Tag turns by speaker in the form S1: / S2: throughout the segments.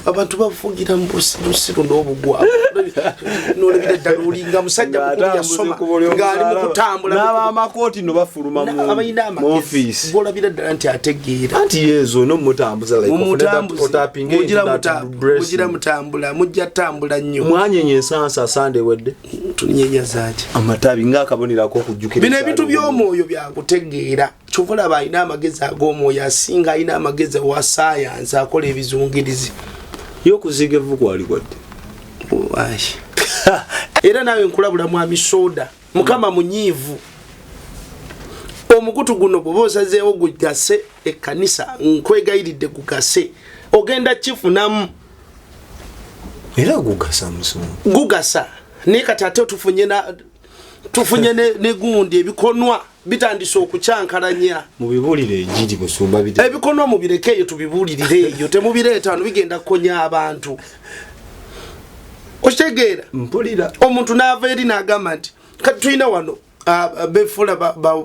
S1: abantu bafugira mbusiru n'obugwa nolebira ddala olinga musajja mukulu yasoma ng'ali mu kutambula
S2: n'abamakoti no bafuluma mu office
S1: golabira ddala nti ategeera
S2: anti yezo no mutambuza
S1: mugira mutambula mujja tambula nnyo
S2: mwanyenye ensansa Sunday wedde
S1: tunyenya zaaki
S2: amatabi ng'akabonirako okujjukira
S1: bino ebintu by'omwoyo byakutegeera kyovula balina amagezi ag'omwoyo asinga alina amagezi wa science akola ebizungirizi
S2: y'okuziga evvu kwali gwadde
S1: era nawe nkulabula mwami soda mukama munyiivu omukutu guno bwoba osazeewo gugase ekkanisa nkwegayiridde gugase ogenda kifunamu
S2: era gugasa musomo
S1: gugasa naye kati ate tufunye ne gundi ebikonwa bitandise okucyankalanya
S2: mubibuulire ejiri busumba
S1: ebikonwa mubirekeeyo tubibuulirire eyo temubireeta wano bigenda kukonya abantu okitegeera
S2: mpulira
S1: omuntu n'ava eri n'agamba nti kati tulina wano befula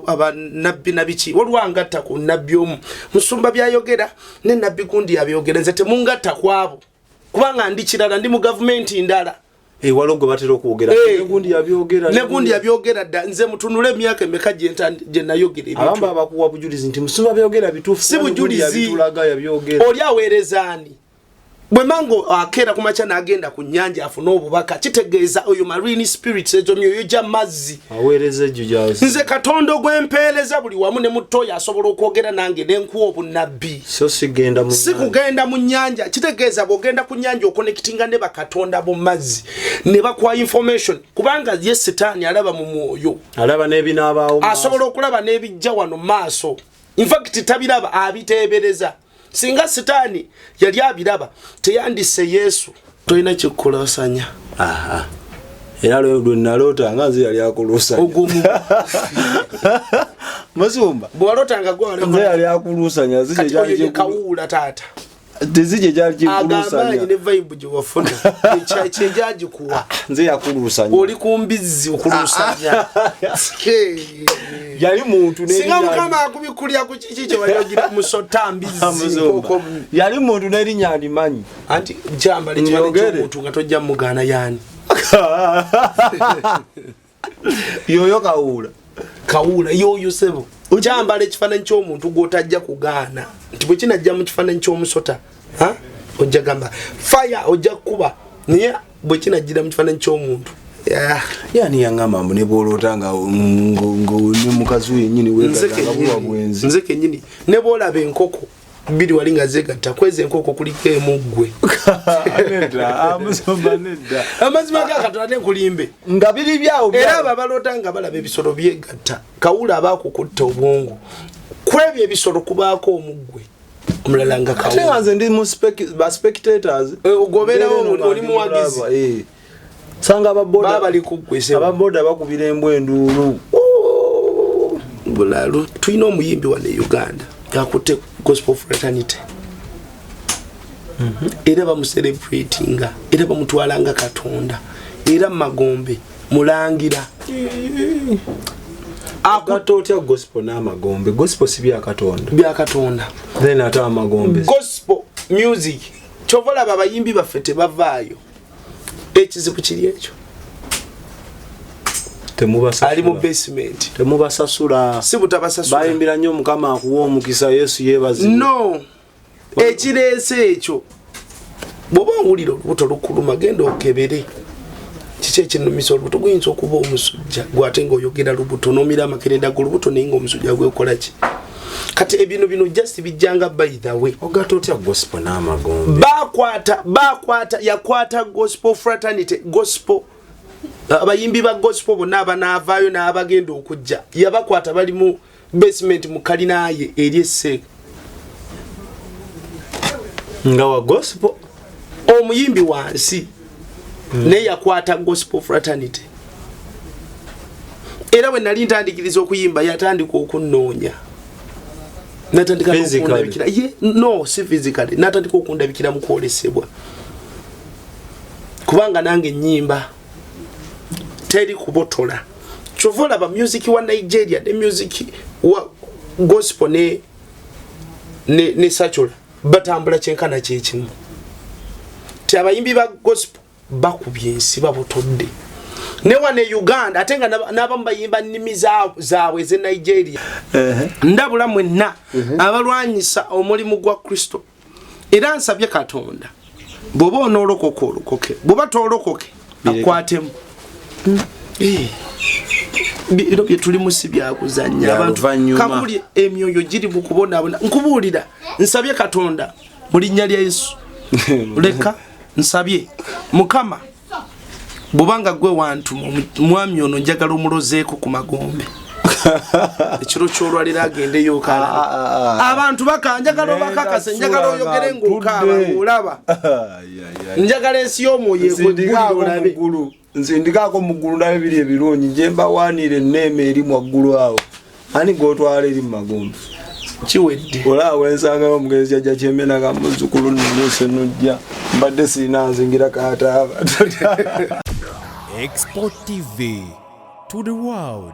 S1: abanabbi nabiki olwangatta ku nabbi omu musumba byayogera ne nabbi gundi yabyogera nze temungatta kwabo kubanga ndi kirala ndi mu gavumenti ndala
S2: walogo batera okwogera
S1: negundi yabyogera dda nze mutunule emyaka emeka gye nayogera ebintu
S2: abamba abakuwa bujulizi nti musumba byogera bituufu
S1: si bujulizi oli aweerezaani bwe mango akera kumacha n'agenda ku nnyanja afuna obubaka kitegeeza oyo marine spirits ezo myoyo gya mazzi
S2: aweereza ejjo gyazi
S1: nze katondo gw'empeereza buli wamu ne mutoya asobola okwogera nange n'enkuwa obunnabbi
S2: so
S1: sikugenda mu nnyanja kitegeeza bw'ogenda ku nnyanja okonekitinga ne bakatonda mu mazzi ne bakuwa information kubanga ye sitaani alaba mu mwoyo
S2: alaba n'ebinaabaawo
S1: asobola okulaba n'ebijja wano maaso in fact tabiraba abiteebereza singa sitaani yali abiraba teyandise Yesu toyina kikukolosanya
S2: era lwe nalota nga nze yali akulusa
S1: ogumu
S2: Musumba
S1: bwalota nga gwale
S2: nze yali akulusanya zije
S1: cyali kawula tata
S2: tezije cyali kikulusanya
S1: agamba ne vibe gye wafuna ekyaji kuwa
S2: nze yakulusanya
S1: oli kumbizi okulusanya
S2: yali muntu ne
S1: singa mukama akubikulya ku kiki kye bayogira musota mbizi koko
S2: yali muntu ne linyani manyi
S1: anti jamba lekyali muntu nga tojja mugana yani
S2: yoyo kawula
S1: yoyo sebo jamba lekifaananyi ky'omuntu gwotajja kugaana nti bwe kinajja mu kifaananyi ky'omusota ojja gamba fire ojja kuba naye bwe kinajjira mu kifaananyi ky'omuntu
S2: yani yangamba mbu ne bwolota nga ne mukazi wennyini wegatanga bwenzi
S1: nze kennyini ne bwolaba enkoko biri wali nga zegatta kweza enkoko kuliko emuggwe
S2: nedda
S1: amazima gakatonda ate nkulimbe
S2: nga biri byawo
S1: era abo abalota nga balaba ebisolo byegatta kawula abaakukutta obwongo kwebyo ebisolo kubaako omuggwe omulala nga kawula
S2: nze ndi mu spectators
S1: ogoberawo oli muwagizi
S2: sanga ababoda
S1: bali kuggwese
S2: ababoda bakubira embwa enduulu
S1: bulalu tulina omuyimbi wano e Uganda yakutte gospel fraternity era bamucelebratinga era bamutwalanga Katonda era Magombe mulangira
S2: akatotya gospel n'amagombe gospel si bya Katonda then ata amagombe
S1: gospel music chovola babayimbi baffe tebavaayo ekizibu kiri ekyo ali mu basement
S2: temubasasula
S1: si butabasasula
S2: bayimbira nnyo mukama akuwa omukisa Yesu yebazi
S1: no ekireese ekyo bwoba owulira olubuto lukuluma genda okebere kiki ekinumisa olubuto guyinza okuba omusujja gwate ng'oyogera lubuto n'omira amakerenda g'olubuto naye ng'omusujja gwekola ki kati ebino bino just bijjanga by the way
S2: ogato otya gospel n'amagombe
S1: bakwata yakwata gospel fraternity gospel abayimbi ba gospel bonna abanaavaayo n'abagenda okujja yabakwata bali mu basement mu kalinaye eri esseeka
S2: nga wa gospel
S1: omuyimbi wansi naye yakwata gospel fraternity era bwe nali ntandikiriza okuyimba yatandika okunnoonya natandika okundabikira no si physically natandika okundabikira mu kwolesebwa kubanga nange nnyimba teri kubotola chovola ba music wa Nigeria the music wa gospel ne secular batambula kyenkana kyekimu nti abayimbi ba gospel bakubye ensi babutodde ne wane Uganda atenga n'abamu bayimba nnimi zaabwe ze Nigeria ndabula mwenna abalwanyisa omulimu gwa Kristo era nsabye Katonda bwoba onoolokoka olokoke bwoba toolokoke akwatemu biro bye tuli musi byakuzanya abantu kabuli emyoyo giri mu kubonabona nkubuulira nsabye Katonda mu linnya lya Yesu leka nsabye Mukama bubanga gwe wantu mwami ono njagala omulozeeko ku magombe ekiro kyolwalira agende yokala abantu bakanjagala bakakase njagala oyogere ng'okaaba olaba njagala ensi y'omwoyo ekweggulire
S2: nzindikaako muggulu naye biri ebirungi nje mbawaanire enneema eri mwaggulu awo ani gwotwala eri mu magombe
S1: kiwedde
S2: olaawo ensangawo omugenzi yajja kyemenaka muzzukulu nnuuse nojja mbadde sirina nzingira kaataaba
S3: Export TV to the world.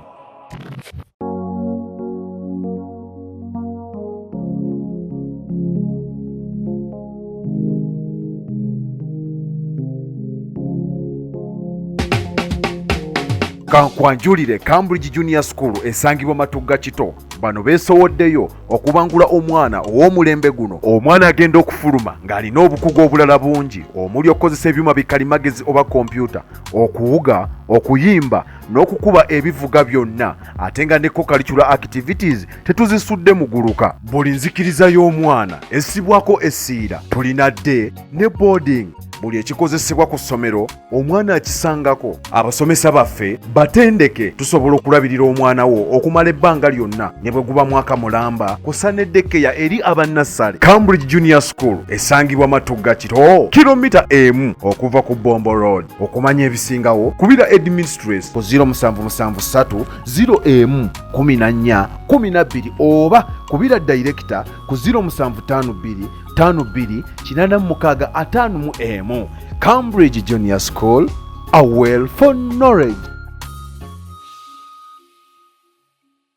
S4: Kankwanjulire Cambridge Junior School esangibwa Matugga Kito bano beesowoddeyo okubangula omwana ow'omulembe guno omwana agenda okufuluma ng'alina obukugu obulala bungi omuli okukozesa ebyuma bikalimagezi oba kompyuta okuwuga okuyimba n'okukuba ebivuga byonna ate nga ne co-curricular activities tetuzisudde muguluka buli nzikiriza y'omwana essibwako essiira tulina dde ne boarding buli ekikozesebwa ku ssomero omwana akisangako abasomesa baffe batendeke tusobola okulabirira omwana wo okumala ebbanga lyonna ne bwe guba mwaka mulamba kusa n'eddekeya eri abannassale. Cambridge Junior School esangibwa Matugga Kito kilomita emu okuva ku Bombo Road. Okumanya ebisingawo kubira administrator ku 0773 011412 oba kubira director ku 0752 52 Cambridge Junior School, a well for knowledge.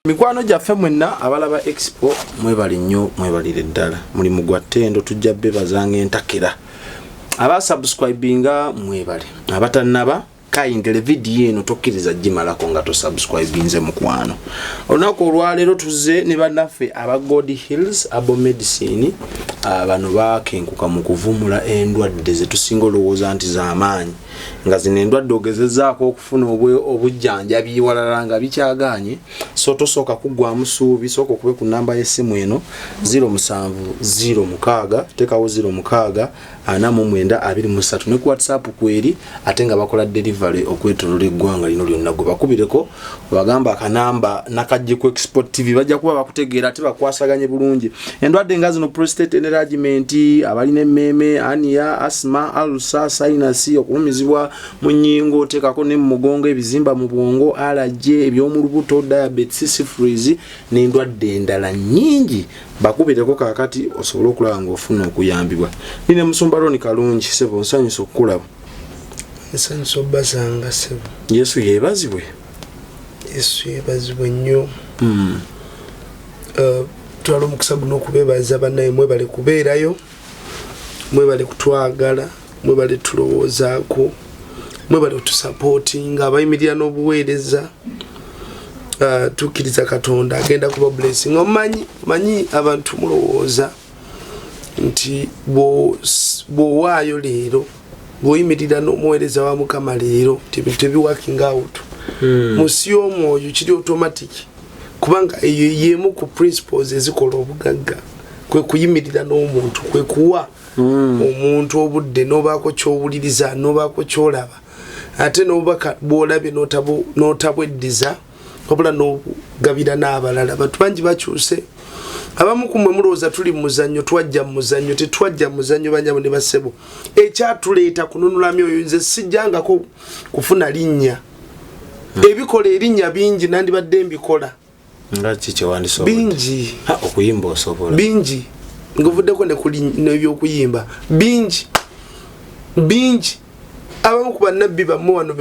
S2: Mikwano gyaffe mwenna abalaba expo mwebali nnyo mwebalire ddala mulimu gwa ttendo tujja bebazanga entakera abasubscribinga mwebale abatannaba kayingere video eno tokkiriza gimalako nga to subscribinze mukwano olunaku olwaleero tuzze ne bannaffe aba God Hills Abo Medicine bano bakenkuka mu kuvumula endwadde ze tusinga olowooza nti z'amaanyi nga zino endwadde ogezezaako okufuna obujjanjabi walala nga bikyaganye so tosooka kuggwamu ssuubi sooka okube ku namba y'essimu eno 0706 tekawo 06 4923 ne ku WhatsApp kweri ate nga bakola delivery okwetolola eggwanga lino lyonna gwe bakubireko bagamba akanamba nakajje ku Export TV bajja kuba bakutegeera ate bakwasaganye bulungi endwadde nga zino prostate enlargement abalina emmeme ania asthma ulcer sinus okulumizibwa mu nnyingo tekako ne mu mugongo ebizimba mu bwongo allergy eby'omulubuto diabetes syphilis n'endwadde endala nnyingi bakubireko kakati osobola okulaba ng'ofuna okuyambibwa. Nine Musumba Ron Kalungi sebo nsanyusa okukulaba.
S1: Nsanyusa obbasanga sebo.
S2: Yesu yeebazibwe.
S1: Yesu yeebazibwe nnyo. Twala omukisa guno okubeebaza bannaye mwebale kubeerayo mwebale kutwagala mwebale tulowoozaako mwebale otusapootinga abayimirira n'obuweereza tukkiriza Katonda agenda kuba blessing. Omanyi abantu mulowooza nti bw'owaayo leero bw'oyimirira n'omuweereza wa Mukama leero tebiworking out musi y'omwoyo kiri automatic kubanga eyo yemu ku principles ezikola obugagga kwe kuyimirira n'omuntu kwe kuwa omuntu obudde n'obaako ky'owuliriza n'obaako ky'olaba ate n'obubaka bw'olabye n'otabweddiza wabula n'ogabira n'abalala. Bantu bangi bakyuse abamu kumwe mulowooza tuli muzannyo twajja muzannyo tetwajja muzannyo banyabo ne basebo ekyatuleeta kununula myoyo nze sijjangako kufuna linnya ebikola erinnya bingi nandibadde mbikola
S2: ngaki kyewandisobodde
S1: bingi
S2: okuyimba osobola
S1: bingi ngovuddeko n'ebyokuyimba bingi abamu ku bannabbi bammwe wano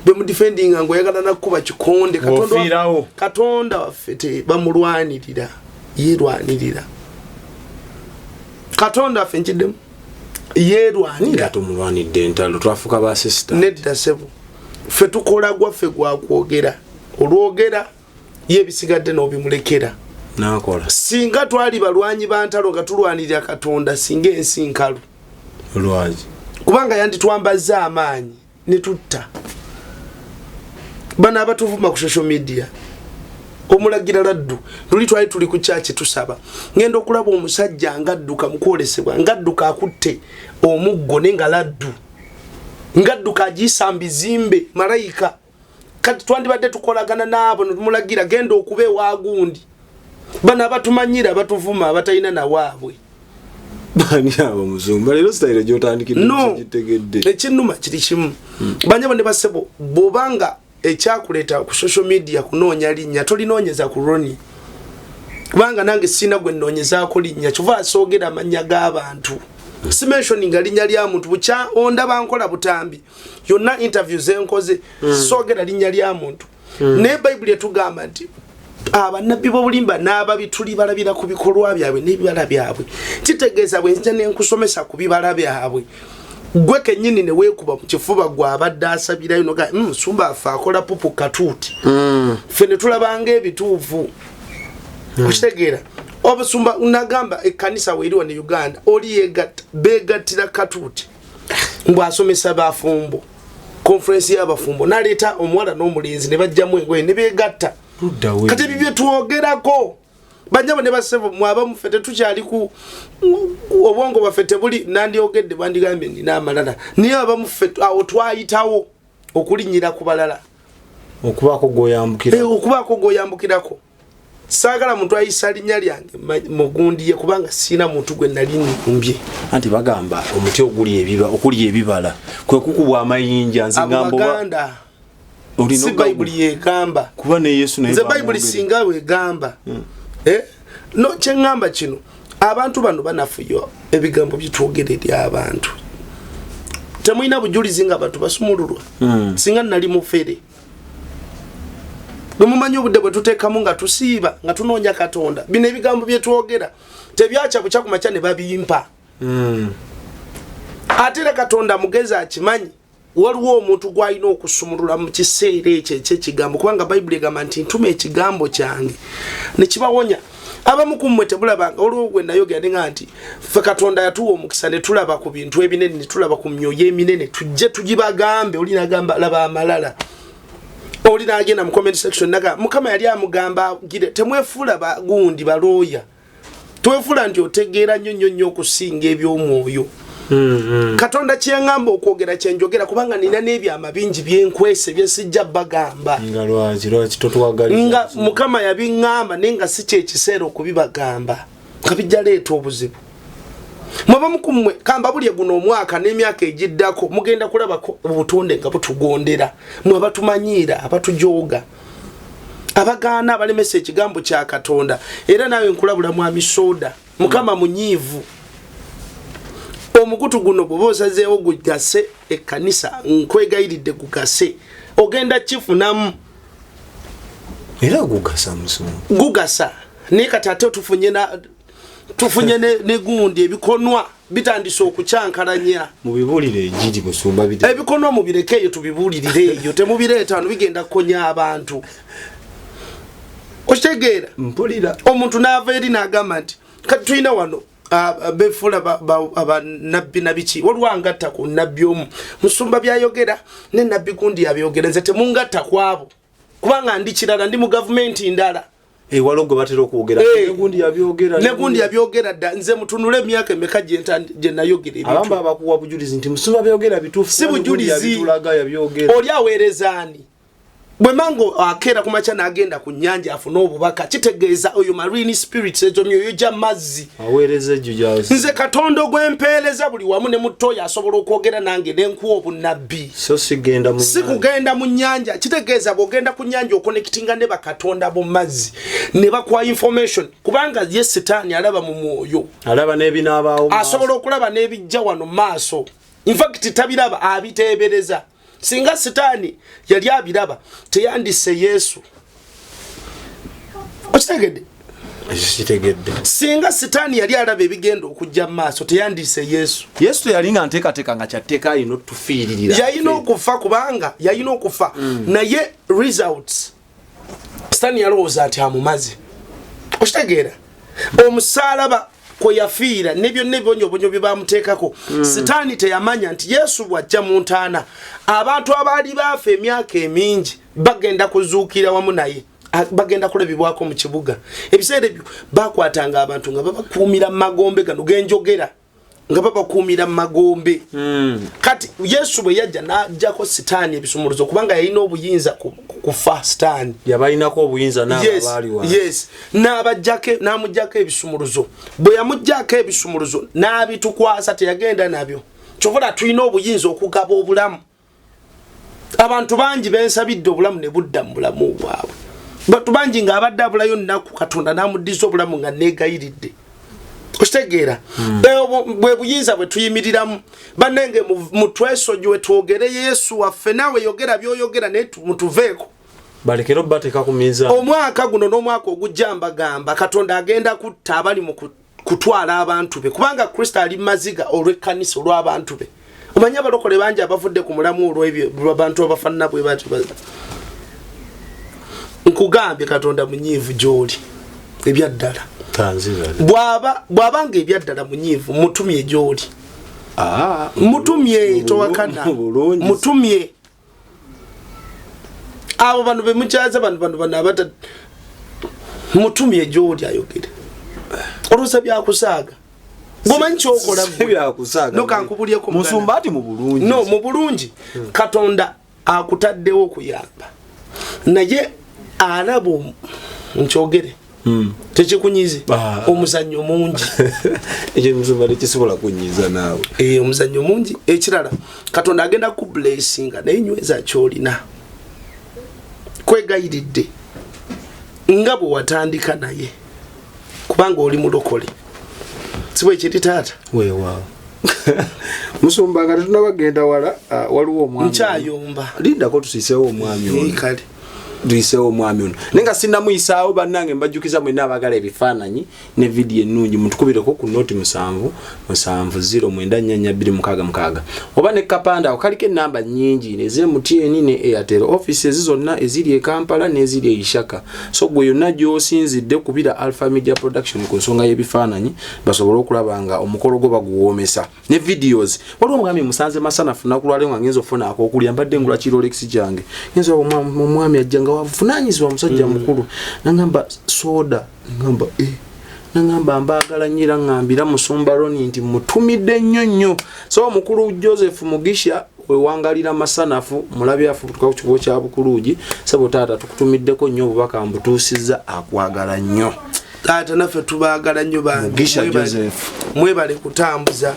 S1: bemudifendinga ng'oyagala nakkuba kikonde Katonda waffe bamulwanirira yerwanirira Katonda waffe nkiddemu yerwanira
S2: tumulwanidde entalo twafuka ba sister
S1: nedda sebo ffe tukola gwaffe gwa kwogera olwogera yebisigadde n'obimulekera
S2: nakola
S1: singa twali balwanyi bantalo nga tulwanirira Katonda singa ensi nkalu
S2: lwaji
S1: kubanga yanditwambazza amaanyi ne tutta bana abatuvuma ku social media omulagira laddu luli twali tuli ku church tusaba ngendo okulaba omusajja ngadduka mukwolesebwa ngadduka akutte omuggo nenga laddu ngadduka agisambi zimbe malayika kati twandibadde tukolagana naabo mulagira genda okube wagundi bana abatumanyira abatuvuma abatalina na waabwe
S2: bani abo muzumba lero style gyotandikidde
S1: kitegedde ekinuma kiri kimu banyabo ne basebo bobanga ekyakuleta ku social media kunoonya linnya tolinoonyeza ku Ronnie kubanga nange sina gwe nnoonyezaako linnya kyova asoogera amannya g'abantu si mentioning linnya lya muntu bukya ondaba nkola butambi yonna interview zenkoze soogera linnya lya muntu ne Bible etugamba nti abannabbi b'obulimba n'ababi tuli balabira ku bikolwa byabwe n'ebibala byabwe kitegeeza bwe nja nenkusomesa ku bibala byabwe gwe kennyini ne weekuba mu kifuba gwe abadde asabirayo noga musumba afa akola pupu katuuti ffe ne tulabanga ebituufu okitegeera obusumba nagamba ekkanisa weeriwa ne Uganda oli beegattira katuuti mbw asomesa bafumbo conference y'abafumbo naleeta omuwala n'omulenzi ne bajjamu engoye ne beegatta kati bibye tuwogerako banyabo ne basevo mwaba mufete tukyali ku obwongo bafete buli nandyogedde bandigambye ndina amalala niye aba mufete awo twayitawo okulinyira ku balala
S2: okubako goyambukirako saagala muntu ayisa linnya lyange mugundi ye kubanga sina muntu gwe nali nkumbye anti bagamba omuti okuli ebibala kwe kukubwa amayinja
S1: nzingamba si Bible yegamba
S2: kuba ne Yesu naye
S1: Bible singa wegamba no kyengamba kino abantu bano banafuyo ebigambo byetwogerera abantu temuyina bujulizi nga abantu basumululwa singa nali mufere gumumanyi obudde bwe tuteekamu nga tusiiba nga tunoonya Katonda bino ebigambo byetwogera tebyakya bukya ku makya ne babiyimpa ate Katonda mugezi akimanyi waliwo omuntu gwalina okusumulula mu kiseera ekyo ekyekigambo kubanga Bible egamba nti ntuma ekigambo kyange ne kibawonya abamu ku mmwe tebulabanga olwo gwe nayogera nga nti ffe Katonda yatuwa omukisa ne tulaba ku bintu ebinene ne tulaba ku myoyo eminene tujje tugibagambe oli nagamba laba amalala oli nagenda mu comment section naga mukama yali amugamba temwefuula bagundi balooya twefuula nti otegeera nnyo okusinga eby'omwoyo Katonda kyengamba okwogera kyenjogera kubanga nina n'ebyama bingi byenkwese byesijja bagamba
S2: nga lwaki totwagaliza
S1: nga mukama yabiŋŋamba nenga si kyekiseera okubibagamba kabijja leeta obuzibu mwaba mukumwe kamba buli guno omwaka n'emyaka egiddako mugenda kulaba obutonde nga butugondera mwaba tumanyiira abatujooga abagaana abalemesa ekigambo kya Katonda era nawe nkulabula mwami soda mukama munyiivu omukutu guno bobosazeewo gugase ekkanisa nkwegayiridde gugase ogenda kifunamu
S2: era gugasa naye kati ate tufunye ne gundi ebikonwa bitandise okucyankalanya mubibuulire egiri musumba
S1: ebikonwa mubireke eyo tubibuulirire eyo temubireeta wano bigenda kukonya abantu okitegeera
S2: mpulira
S1: omuntu n'ava eri n'agamba nti kati tulina wano befula nabbi nabiki olwangatta ku nabbi omu musumba byayogera ne nabbi gundi yabyogera nze temungatta kwabo kubanga ndi kirala ndi mu gavumenti ndala
S2: walongo batera okwogera ne gundi yabyogera dda nze mutunule emyaka emeka gye nayogera ebintu abamba abakuwa bujulizi nti musumba byogera bituufu
S1: si bujulizi oli aweerezaani bwe mango akera kumacha nagenda ku nyanja afuna obubaka kitegeeza oyo marine spirits ejo myoyo gya mazzi
S2: aweereze jjujazi
S1: nze Katonda gwempeeleza buli wamu ne mutoya asobola okwogera nange nenkuwa obunabbi
S2: so
S1: sikugenda mu nyanja kitegeeza bwogenda ku nyanja okonekitinga ne bakatonda mu mazzi ne bakwa information kubanga ye sitaani alaba mu mwoyo
S2: alaba n'ebinaabaawo
S1: asobola okulaba n'ebijja wano maaso in fact tabiraba abiteebereza singa sitaani yali abiraba teyandise Yesu okitegedde
S2: kitegedde
S1: singa sitaani yali alaba ebigenda okujja mu maaso teyandise Yesu
S2: teyalinga nteekateeka nga kyatteeka alina otufiiririra
S1: yalina okufa kubanga yalina okufa naye results sitaani yalowooza ati amumaze okitegeera omusaalaba kwe yafiira nebyo nebibonyobonyo bye bamuteekako sitaani teyamanya nti Yesu bw'ajja mu ntaana abantu abaali baafa emyaka emingi bagenda kuzuukira wamu naye bagenda kulabibwako mu kibuga ebiseera ebyo bakwatanga abantu nga babakuumira mu magombe gano genjogera nga babakuumira mu magombe kati Yesu bwe yajja n'ajjako sitaani ebisumuluzo kubanga yalina obuyinza kufa sitaani
S2: yabalinako obuyinza n'abaali wa
S1: n'amuggyako ebisumuluzo bwe yamuggyako ebisumuluzo n'abitukwasa teyagenda nabyo kyovula tulina obuyinza okugaba obulamu abantu bangi bensabidde obulamu ne budda mu bulamu bwabwe bantu bangi nga abadde abulayo nnaku Katonda n'amuddiza obulamu nga neegayiridde okitegeera bwe buyinza bwe tuyimiriramu bannenge mu twesojo we twogere Yesu waffe naawe yogera by'oyogera naye mutuveeko
S2: balekera obbateeka ku miizaani
S1: omwaka guno n'omwaka ogujja mbagamba Katonda agenda kutta abali mu kutwala abantu be kubanga Kristo ali maziga olw'ekkanisa olw'abantu be omanya abalokole bangi abavudde ku mulamu olw'ebyo abantu abafaanana bwe batyo nkugambye Katonda munyiivu gy'oli ebyaddala bw'abanga ebyaddala munyiivu mutumye gy'oli mutumye towakana mutumye abo bano be mukyaza bano abata mutumye gy'oli ayogere oluusa byakusaaga ngomanyi kyokola nokankubulyeko
S2: musumbaati mu bulungi
S1: mu bulungi Katonda akutaddewo okuyamba naye alabo nkyogere tekikunyize omuzannyo mungi
S2: ekyo musumbaati kisobola kunyiza naawe
S1: omuzannyo mungi ekirala Katonda agenda ku blessinga naye nyweza kyolina kwegayiridde nga bwe watandika naye kubanga oli mulokole sibwe ekiri taata
S2: weewaawo musumba nga tetunabagenda wala waliwo omwami
S1: nkyayomba
S2: lindako tusiiseewo omwami ono
S1: kale
S2: tuiseewo omwami ono nenga sinnamuyisaawo bannange mbajjukiza mwenna abagala ebifaananyi ne vidiyo ennungi mutukubireko ku noti 770944266 oba ne kapanda kaliko ennamba nnyingi ez'e MTN ne Airtel office ezi zonna eziri e Kampala n'eziri e Ishaka so gwe yonna gy'osinzidde kubira Alpha Media Production ku nsonga y'ebifaananyi basobole okulaba nga omukolo gwo baguwoomesa ne videos waliwo omwami musanze masanafu nakulwale nga ngenza ofuna ak'okulya mbadde ngula kirolex kyange ngenza omwami ajjanga wafunanyizibwa musajja mukulu nangamba soda nangamba mbagala nyira ngambira musumba Roni nti mutumidde nnyo so omukulu Joseph Mugisha wewangalira masanafu mulabya afutuka ku kigo kya Bukuluugi sabo taata tukutumiddeko nnyo obubaka mbutuusiza akwagala nnyo
S1: taata naffe tubaagala nnyo
S2: Mugisha Joseph
S1: mwebale kutambuza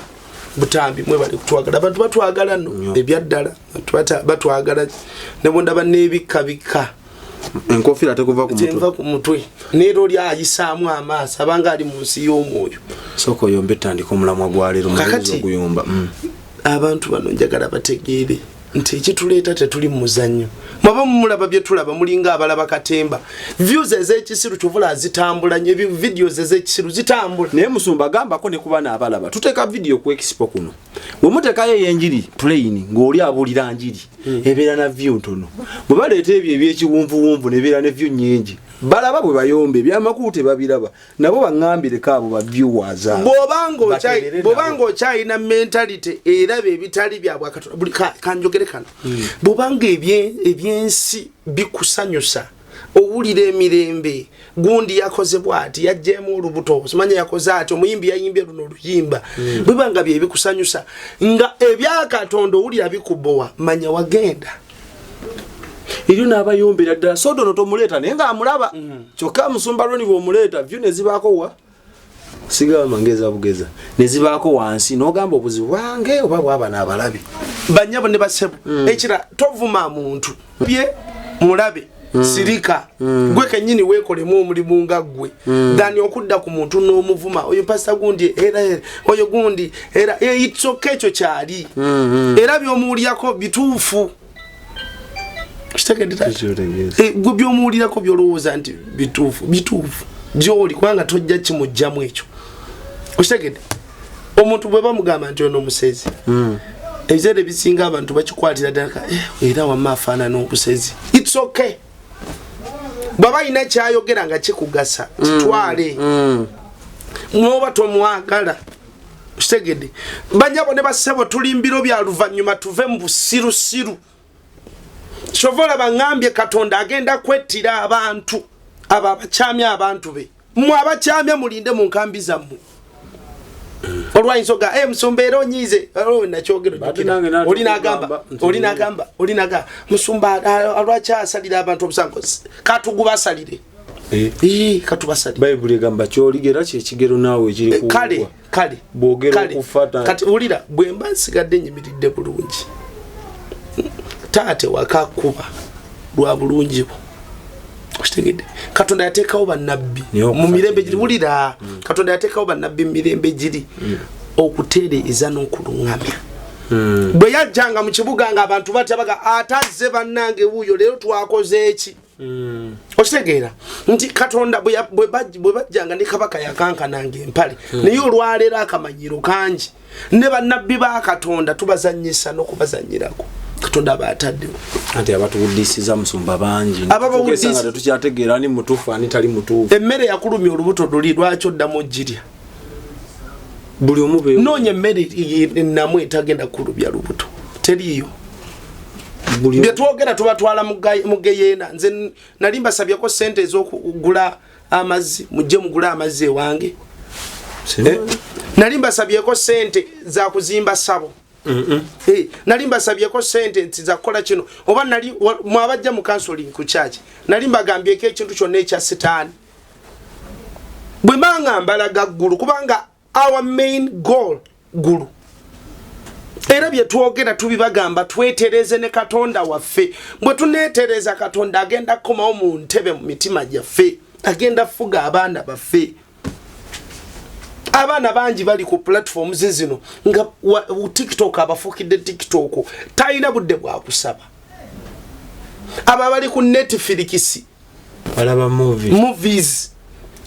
S1: butambi mwebale kutwagala abantu batwagala nno ebyaddala batwagala nebondaba n'ebikka
S2: enkofira tekuva
S1: ku mutwe neero lya ayisaamu amaaso abanga ali mu nsi y'omwoyo
S2: soko yombe tandika omulamwa gwa leero mulizo guyomba
S1: abantu bano njagala bategeere nti ekituleeta tetuli mu muzannyo mwaba mulaba bye tulaba mulinga abalaba katemba views ez'ekisiru kyovula zitambula nnyo videos ez'ekisiru zitambula
S2: naye musumba gambako ne kuba n'abalaba tuteeka video ku expo kuno bwe muteekayo ey'enjiri plain ng'oli abuulira njiri ebeera na view ntono bwe baleeta ebyo ebyekiwunvuwunvu nebeera ne view nnyingi balaba bwe bayombe ebyamakubu tebabiraba nabo baŋŋambireko abo ba viewers
S1: bw'obanga okyalina mentality eraba ebitali byabwe kanjogere kano bw'obanga ebyensi bikusanyusa owulira emirembe gundi yakoze bwati yajjemu olubuto simanya yakoze ati omuyimbi yayimbye luno oluyimba bwebanga bye bikusanyusa nga ebyakatonda owulira bikubowa manya wagenda
S2: Iriyo n'abayombera ddala sodo no tomuleeta naye nga amulaba kyokka musumba Roni bw'omuleeta view ne zibaako wa sigaba mangeza bugeza ne zibaako wansi n'ogamba obuzibu bwange oba bwaba n'abalabi
S1: banyabo ne basebu ekira tovuma muntu bye mulabe sirika gwe kenyini weekolemu omulimu nga ggwe dani okudda ku muntu n'omuvuma oyo pastor gundi era oyo gundi era it's okay ekyo kyali era by'omuwulirako bituufu gwe by'omuwulirako by'olowooza nti bituufu gyoli kubanga tojja kimujjamu ekyo okitegedde omuntu bwe bamugamba nti ono omusezi ebiseera ebisinga abantu bakikwatira ddala era wamma afaanana obusezi it's okay bw'aba alina kyayogera nga kikugasa kitwale mwoba tomwagala okitegedde banyabo ne bassebo tulimbiro bya luvannyuma tuve mu busirusiru kyovola baŋŋambye Katonda agenda kwettira abantu abo abakyamya abantu be mmwe abakyamya mulinde mu nkambi zammwe olwayinza oga musumba era onyiize nakyogero olinagamba musumba alwakyasalira abantu obusango katugubasalire katubasalire
S2: Bayibuli egamba kyoligera kyekigero naawe ekiri
S1: kale
S2: bwogera okufata
S1: kati wulira bwe mba nsigadde nyimiridde bulungi taate wakakuba lwa bulungi bwo okitegedde Katonda yateekawo bannabbi mu mirembe giri wulira Katonda yateekawo bannabbi mu mirembe giri okutereeza n'okuluŋŋamya bwe yajjanga mu kibuga ng'abantu batyabaga atazze bannange wuuyo leero twakoze eki okitegeera nti Katonda bwe bajjanga ne kabaka yakankananga empale naye olwaleero akamanyiro kangi ne bannabbi ba Katonda tubazannyisa n'okubazannyirako Katonda abataddewo
S2: anti abatuwuddisiza musumba bangi
S1: ababawuddisa
S2: tukyategeera ani mutuufu ani tali mutuufu
S1: emmere yakulumya olubuto luli lwaki oddamu ogirya
S2: buli omu
S1: noonya emmere namu etagenda kulubya lubuto teriiyo bye twogera tubatwala mu geyeena nze nali mbasabyeko ssente ez'okugula amazzi mujje mugule amazzi ewange nali mbasabyeko ssente za kuzimba ssabo nali mbasabyeko sente nti za kukola kino oba nali mwabajja mu counseling ku church nali mbagambyeko ekintu kyonna ekya sitaani bwe manga mbalaga ggulu kubanga our main goal ggulu era bye twogera tubibagamba twetereze ne Katonda waffe bwe tuneetereza Katonda agenda kukomawo mu ntebe mu mitima gyaffe agenda fuga abaana baffe abana bangi bali ku platforms zino nga TikTok abafukidde TikTok tayina budde bwa kusaba aba bali ku Netflix
S2: balaba
S1: movies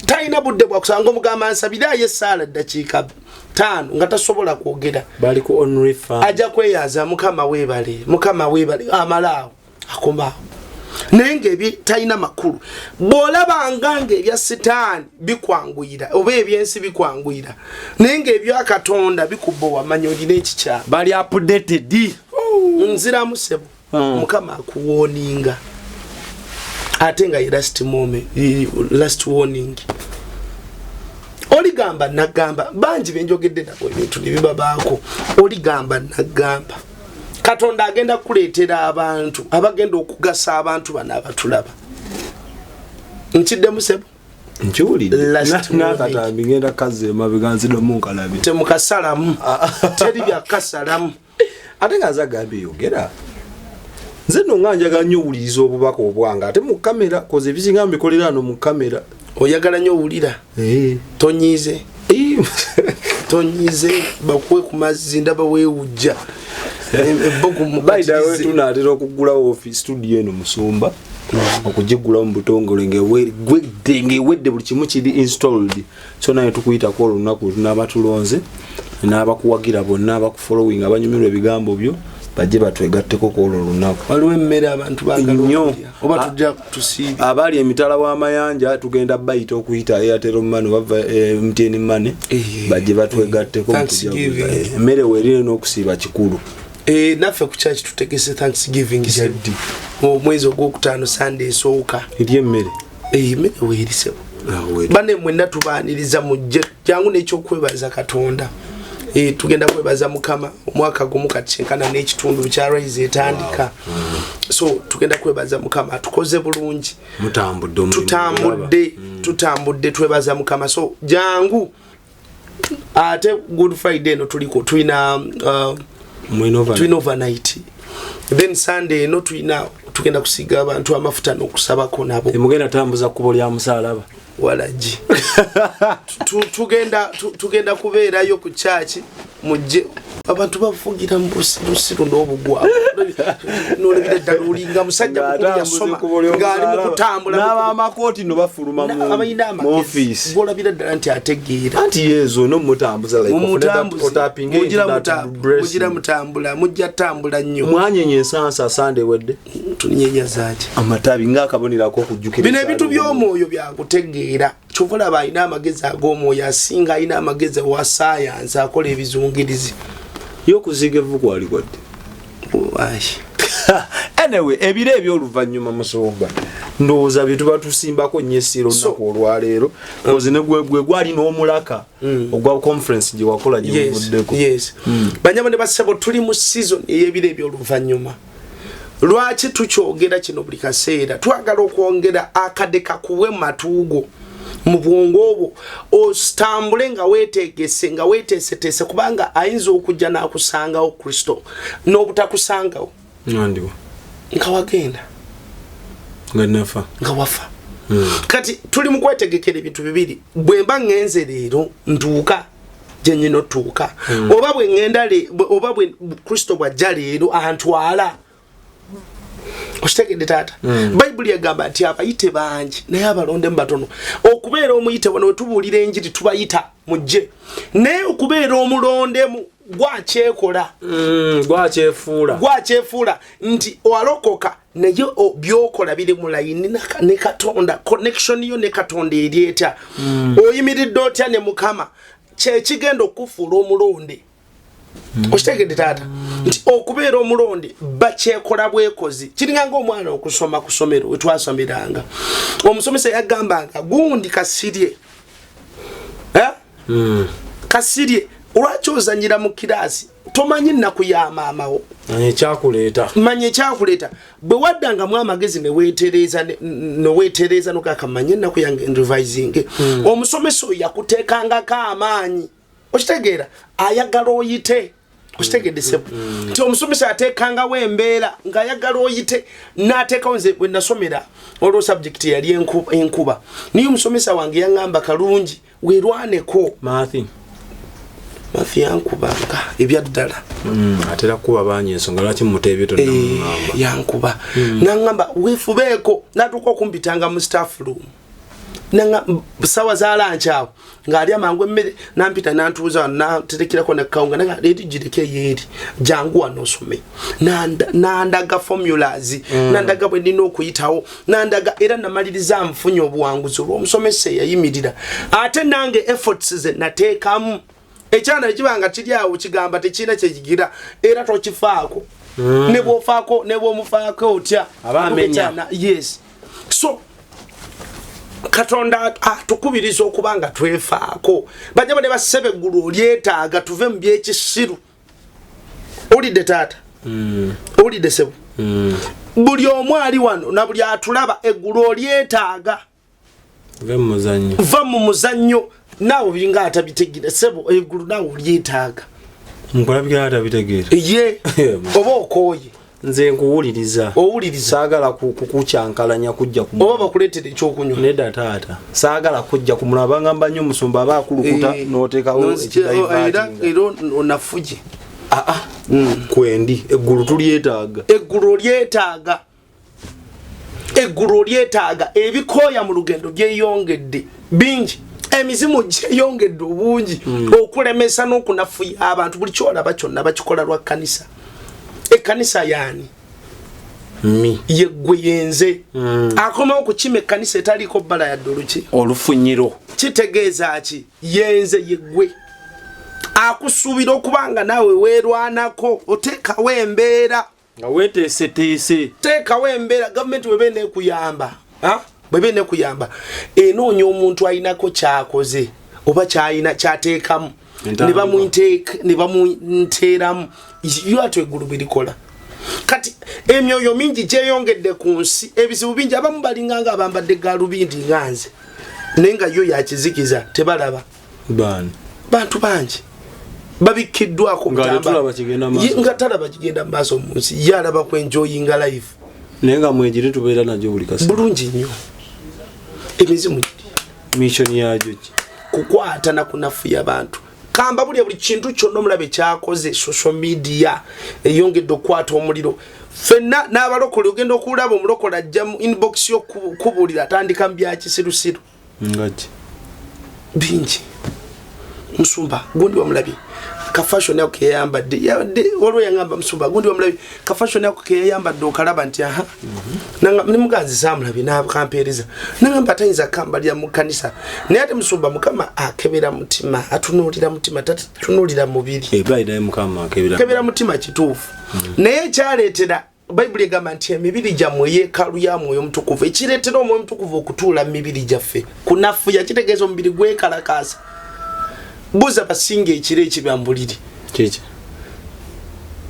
S1: tayina budde bwa kusaba ngomugamba nsabira yesala dakiika 5 nga tasobola kwogera
S2: bali ku OnlyFans
S1: aja kweyaza mukama webale amalaawo akomawo nenge ebi tayina makulu bolaba ngange ebya sitaani bikwanguyira oba ebyensi bikwanguyira nenge ebyo Katonda bikubowa manyolina ekikya
S2: bali updated
S1: nzira musebo mukama akuwoninga ate nga last warning oligamba nagamba bangi benjogedde nabo ebintu nebibabaako oligamba nagamba Katonda agenda kuleetera abantu abagenda okugasa abantu bana abatulaba nkidde musebo
S2: nakatambi ngenda kaze mabiganzidde mu nkalabi
S1: temukasalamu teri byakasalamu
S2: ate nga zagambye yogera nze no nganjaga nnyo owuliriza obubaka obwanga ate mu kamera koze ebisinga mbikolera no mu kamera
S1: oyagala nnyo owulira tonyize bakuwe ku mazzi ndaba weewujja
S2: baida wetu naatera okugula office studio eno musumba okugigula mu butongole ngewedde buli kimu kiri installed so naye tukuyitako olunaku n'abatulonze n'abakuwagira bonna abakufollowing abanyumirwa ebigambo byo bajje batwegatteko kwolwo olunaku
S1: waliwo emmere abantu bagala oba tujja tusiibe
S2: abali emitala w'amayanja tugenda bayita okuyita Airtel Money bava MTN Money bajje batwegatteko emmere weerire n'okusiiba kikulu
S1: naffe ku church tutegese Thanksgiving jadi omwezi ogwokutaano Sunday esooka
S2: eri emmere
S1: emmere weerisebo bane mwenna tubaaniriza mujje jangu n'ekyokwebaza Katonda tugenda kwebaza mukama omwaka gumu katinkana n'ekitundu kya Rise etandika so tugenda kwebaza mukama tukoze bulungi tutambudde twebaza mukama so jangu ate Good Friday no tuliko tuina overnight then Sunday no tugenda kusiga abantu amafuta n'okusabako nabo
S2: mugenda tambuza kubo lya musalaba
S1: walaji tugenda kubeerayo ku church mujje abantu bafugira mbusiru n'obugwa n'olebera ddala olinga musajja kukunya soma ng'ali mu kutambula
S2: n'abamakooti no bafuluma mu office
S1: ng'olabira ddala nti ategeera
S2: anti yezo no mutambuza
S1: mugira mutambula mujja tambula nnyo
S2: mwanyenye ensansa sande wedde
S1: tunyenya zaaki
S2: amatabi ng'akabonirako okujjukira
S1: bino ebintu by'omwoyo byakutegeera kyova laba alina amagezi ag'omwoyo asinga alina amagezi wa saayansi akola ebizungirizi
S2: yokuziga evvu kwali kwadde anyway ebiro eby'oluvannyuma musonga ndowooza bye tuba tusimbako nnyo essiro olunaku olwaleero ozi ne gwe gwali n'omulaka ogwa conference gye wakola gye muvuddeko
S1: banyama ne basebo tuli mu season ey'ebiro eby'oluvannyuma lwaki tukyogera kino buli kaseera twagala okwongera akadeka kuwe matuugo mu bwongo obwo ostambule nga weetegese nga weeteeseteese kubanga ayinza okujja n'akusangawo Kristo n'obutakusangawo
S2: nandiwa
S1: nga wagenda nga wafa kati tuli mu kwetegekera ebintu bibiri bwe mba ngenze leero ntuuka gye nnyina otuuka oba bwe ngenda oba bwe Kristo bw'ajja leero antwala oshitegedde taata Bayibuli egamba nti abayite bangi naye abalonde mu batono okubeera omuyite wano wetubuulira enjiri tubayita mujje naye okubeera omulondemu gwakyefuula nti walokoka naye byokola biri mu layini ne Katonda connection yo ne Katonda eryeta oyimiridde otya ne Mukama kyekigenda okufuula omulonde oshitegedde taata nti okubeera omulonde bakyekola bwekozi kiringa ng'omwana okusoma ku ssomero we twasomeranga omusomesa yagambanga gundi kasirye kasirye olwaki ozanyira mu kiraasi tomanyi nnaku ya maamawo manye ekyakuleeta bwe waddangamu amagezi neweetereeza nokaka manye ennaku yange revising omusomesa oyo yakuteekangako amaanyi okitegeera ayagala oyite oshitegedde sebo nti omusomesa ateekangawo embeera ng'ayagala oyite n'ateekawo nze bwe nasomera olwo subject yali enkuba niyo omusomesa wange yaŋŋamba kalungi weerwaneko maathi yankubanga ebyaddala
S2: atera kuba banyi ensonga lwaki muteebyo
S1: yankuba naŋŋamba weefubeeko natuuka okumpitanga mu staff room nanga sawa za lunch awo ngali amangu emmere nampita nantuuza naterekirako nekawunga nanga leti gireke yeri jangu wanosome nandaga formulas nandaga bwe ndina okuyitawo nandaga era namaliriza nfunye obuwanguzi olw'omusomesa yayimirira ate nange efforts ze nateekamu ekyana ekibanga kiri awo kigamba tekina kyekigira era tokifaako ne bw'ofaako ne bw'omufaako otya
S2: abamenya
S1: yes so Katonda tukubiriza okubanga twefaako bajja bane basebe eggulu olyetaaga tuve mu byekisiru olidde taata olidde sebo buli omu ali wano na buli atulaba eggulu olyetaaga va mu muzannyo naawe biringa atabitegera sebo eggulu naawe olyetaaga
S2: nkulabikira atabitegeera
S1: ye oba okooye
S2: nze nkuwuliriza saagala kukukyankalanya kujja ku
S1: oba bakuleetera ekyokunywa
S2: nedda taata saagala kujja kumulaba ngamba nnyo omusumba aba akulukuta n'oteekawo
S1: era onafuje
S2: kwendi eggulu tulyetaaga
S1: eggulu olyetaaga ebikooya mu lugendo byeyongedde bingi emizimu gyeyongedde obungi okulemesa n'okunafuya abantu buli kyolaba kyonna bakikola lwa kkanisa ekanisa yani yeggwe yenze akomawo kukima ekanisa etaliko bbala ya ddoluki
S2: olufunyiro
S1: kitegeeza ki yenze yeggwe akusuubira okubanga naawe weerwanako oteekawo embeera
S2: nga weeteeseteese
S1: teekawo embeera gavumenti bwebe nekuyamba enoonya omuntu ayinako kyakoze oba kyateekamu ne bamunteeramu yatyo eggulu birikola kati emyoyo mingi gyeyongedde ku nsi ebizibu bingi abamu balinganga abambadde galubindi nga nze naye nga yo yakizikiza tebalaba bantu bangi babikkiddwako nga talaba kigenda mu maaso mu nsi yalaba ku enjoyinga life
S2: naye nga mwegire tubeera nagyo buli kasi
S1: bulungi nnyo emizimu
S2: mission yajo
S1: kukwata na kunafuya abantu kamba buli kintu kyonna omulabe kyakoze social media eyongedde okwata omuliro fenna n'abalokole ogenda okulaba omulokola ajja mu inbox y'okubulira atandika mu byakisirusiru
S2: ngaki
S1: bingi Musumba gundi wamulabye ka fashion yako keyambadde waliwo yangamba Musumba gundi wamulabye ka fashion yako keyambadde okalaba nti aha nanga ni muganzi samulabye n'akampereza nangamba tayinza kambalya mu kanisa naye ate Musumba mukama akebera mutima atunulira mutima tatunulira mubiri
S2: ebaida mukama
S1: akebera mutima kituufu naye kyaleetera Bible egamba nti emibiri gyamwe yeekalu ya mwoyo mutukuvu ekireetera omwoyo mutukuvu okutuula mu mibiri gyaffe kunafuya kitegeeza omubiri gwekalakaasa buza basinga ekiro ekibyambuliri
S2: kiki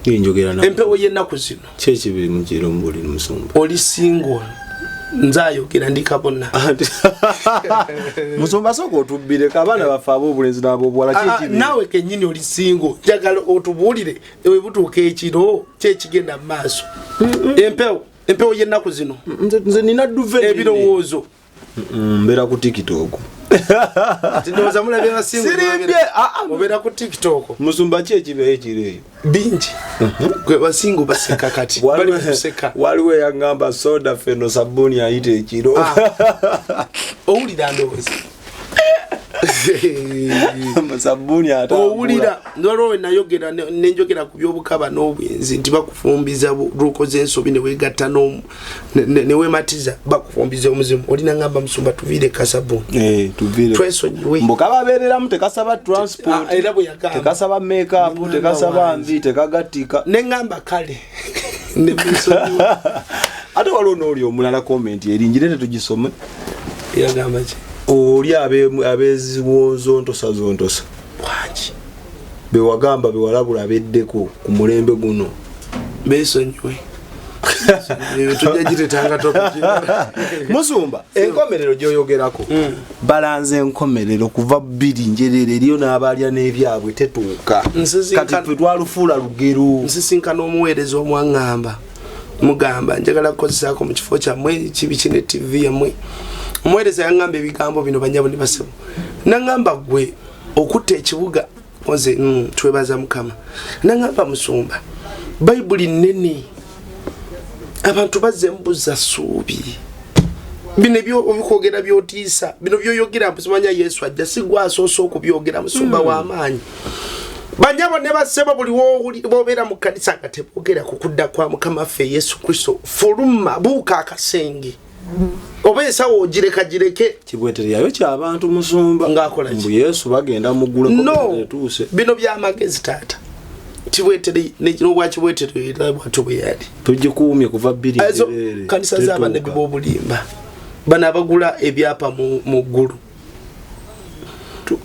S2: njogera na
S1: empewo y'ennaku zino
S2: kiki biri mu kiro mbuliri Musumba
S1: oli single nzayogera ndikabona
S2: Musumba soko otubbire kabana bafaabo obulenzi nabo bwala kiki
S1: nawe kenyini oli single jagala otubuulire ewe butuuka ekiro kyekigenda mu maaso empewo y'ennaku zino
S2: nze nina duve
S1: ebirowoozo
S2: mbera ku TikTok
S1: tindoza mulabe basingo obera ku TikTok
S2: Musumba kyekibe ekire
S1: bingi gwe basingo baseka kati bali kuseka
S2: waliwe yangamba soda feno sabuni ayite ekiro
S1: owulira ndowooza
S2: sabuni ata
S1: owulira ndwaliwo nayogera nenjogera ku byobukaba n'obwenzi nti bakufumbiza lukoze ensobi ne wegatta ne wematiza bakufumbiza omuzimu olina ngamba Musumba tuviire kasabuni
S2: tuviire
S1: twesonyiwe
S2: mbokaba beereramu tekasaba transport
S1: era bwe yagamba
S2: tekasaba makeup tekasaba nvi tekagatika
S1: nengamba kale ne bisonyiwe
S2: ate waliwo n'oli omulala comment erinjire tugisome
S1: yagamba ki
S2: oli abeziwonzo ntosa zontosa
S1: bwaki
S2: bewagamba bewalabula abeddeko ku mulembe guno
S1: besonyiwe tujajiretanga topikira
S2: Musumba enkomerero gyoyogerako balanze enkomerero kuva bbiri njerere eriyo n'abalya n'ebyabwe tetuuka kati twalufuula lugero
S1: nsisinkana omuweereza omwangamba mugamba njagala kukozesaako mu kifo kyammwe kibi kine TV yammwe omuweereza yangamba ebigambo bino banyabo ne basebo nangamba gwe okutta ekibuga oze twebaza Mukama nangamba Musumba Bible nnene abantu bazze mbuza suubi bino byo obikwogera byotiisa bino byoyogera mpuzimanya Yesu ajja sigwa asoosa okubyogera Musumba w'amaanyi banyabo ne basebo buli wobeera mu kanisa nga tebogera ku kudda kwa Mukama ffe Yesu Kristo fuluma buuka akasenge obeesa wogireke
S2: kibweteryayo ky'abantu Musumba
S1: ng'akola ki
S2: mbu Yesu bagenda mugula
S1: etuuse bino by'amagezi taata kibwetere n'obwakibwetere era bwatyo bwe yali
S2: tugikuumye kuva bbiri
S1: ezo kanisa z'abannabi b'obulimba bano abagula ebyapa mu ggulu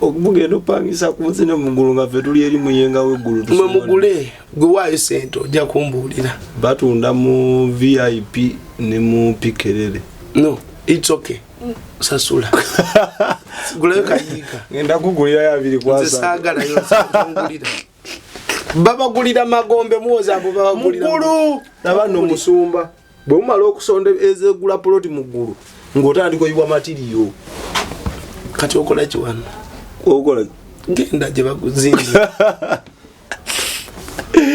S2: okugenda opangisa ku nsi ne mu ggulu nga ffe tuli eri muyenga w'eggulu
S1: mwe mugule gwe waayo sente ojja kumbuulira
S2: batunda mu VIP ne mu pikerere
S1: no it's okay sasula gulayo kayiika
S2: ngenda kugulira yabiri kwasa
S1: saagalayo ngulira babagulira magombe muwoza abo babagulira
S2: muggulu nabano Musumba bwe mumala okusonda ezegula ploti mu ggulu ng'otandika oyibwa matiriyo
S1: kati okola kiwano
S2: okola
S1: genda gye baguzimbi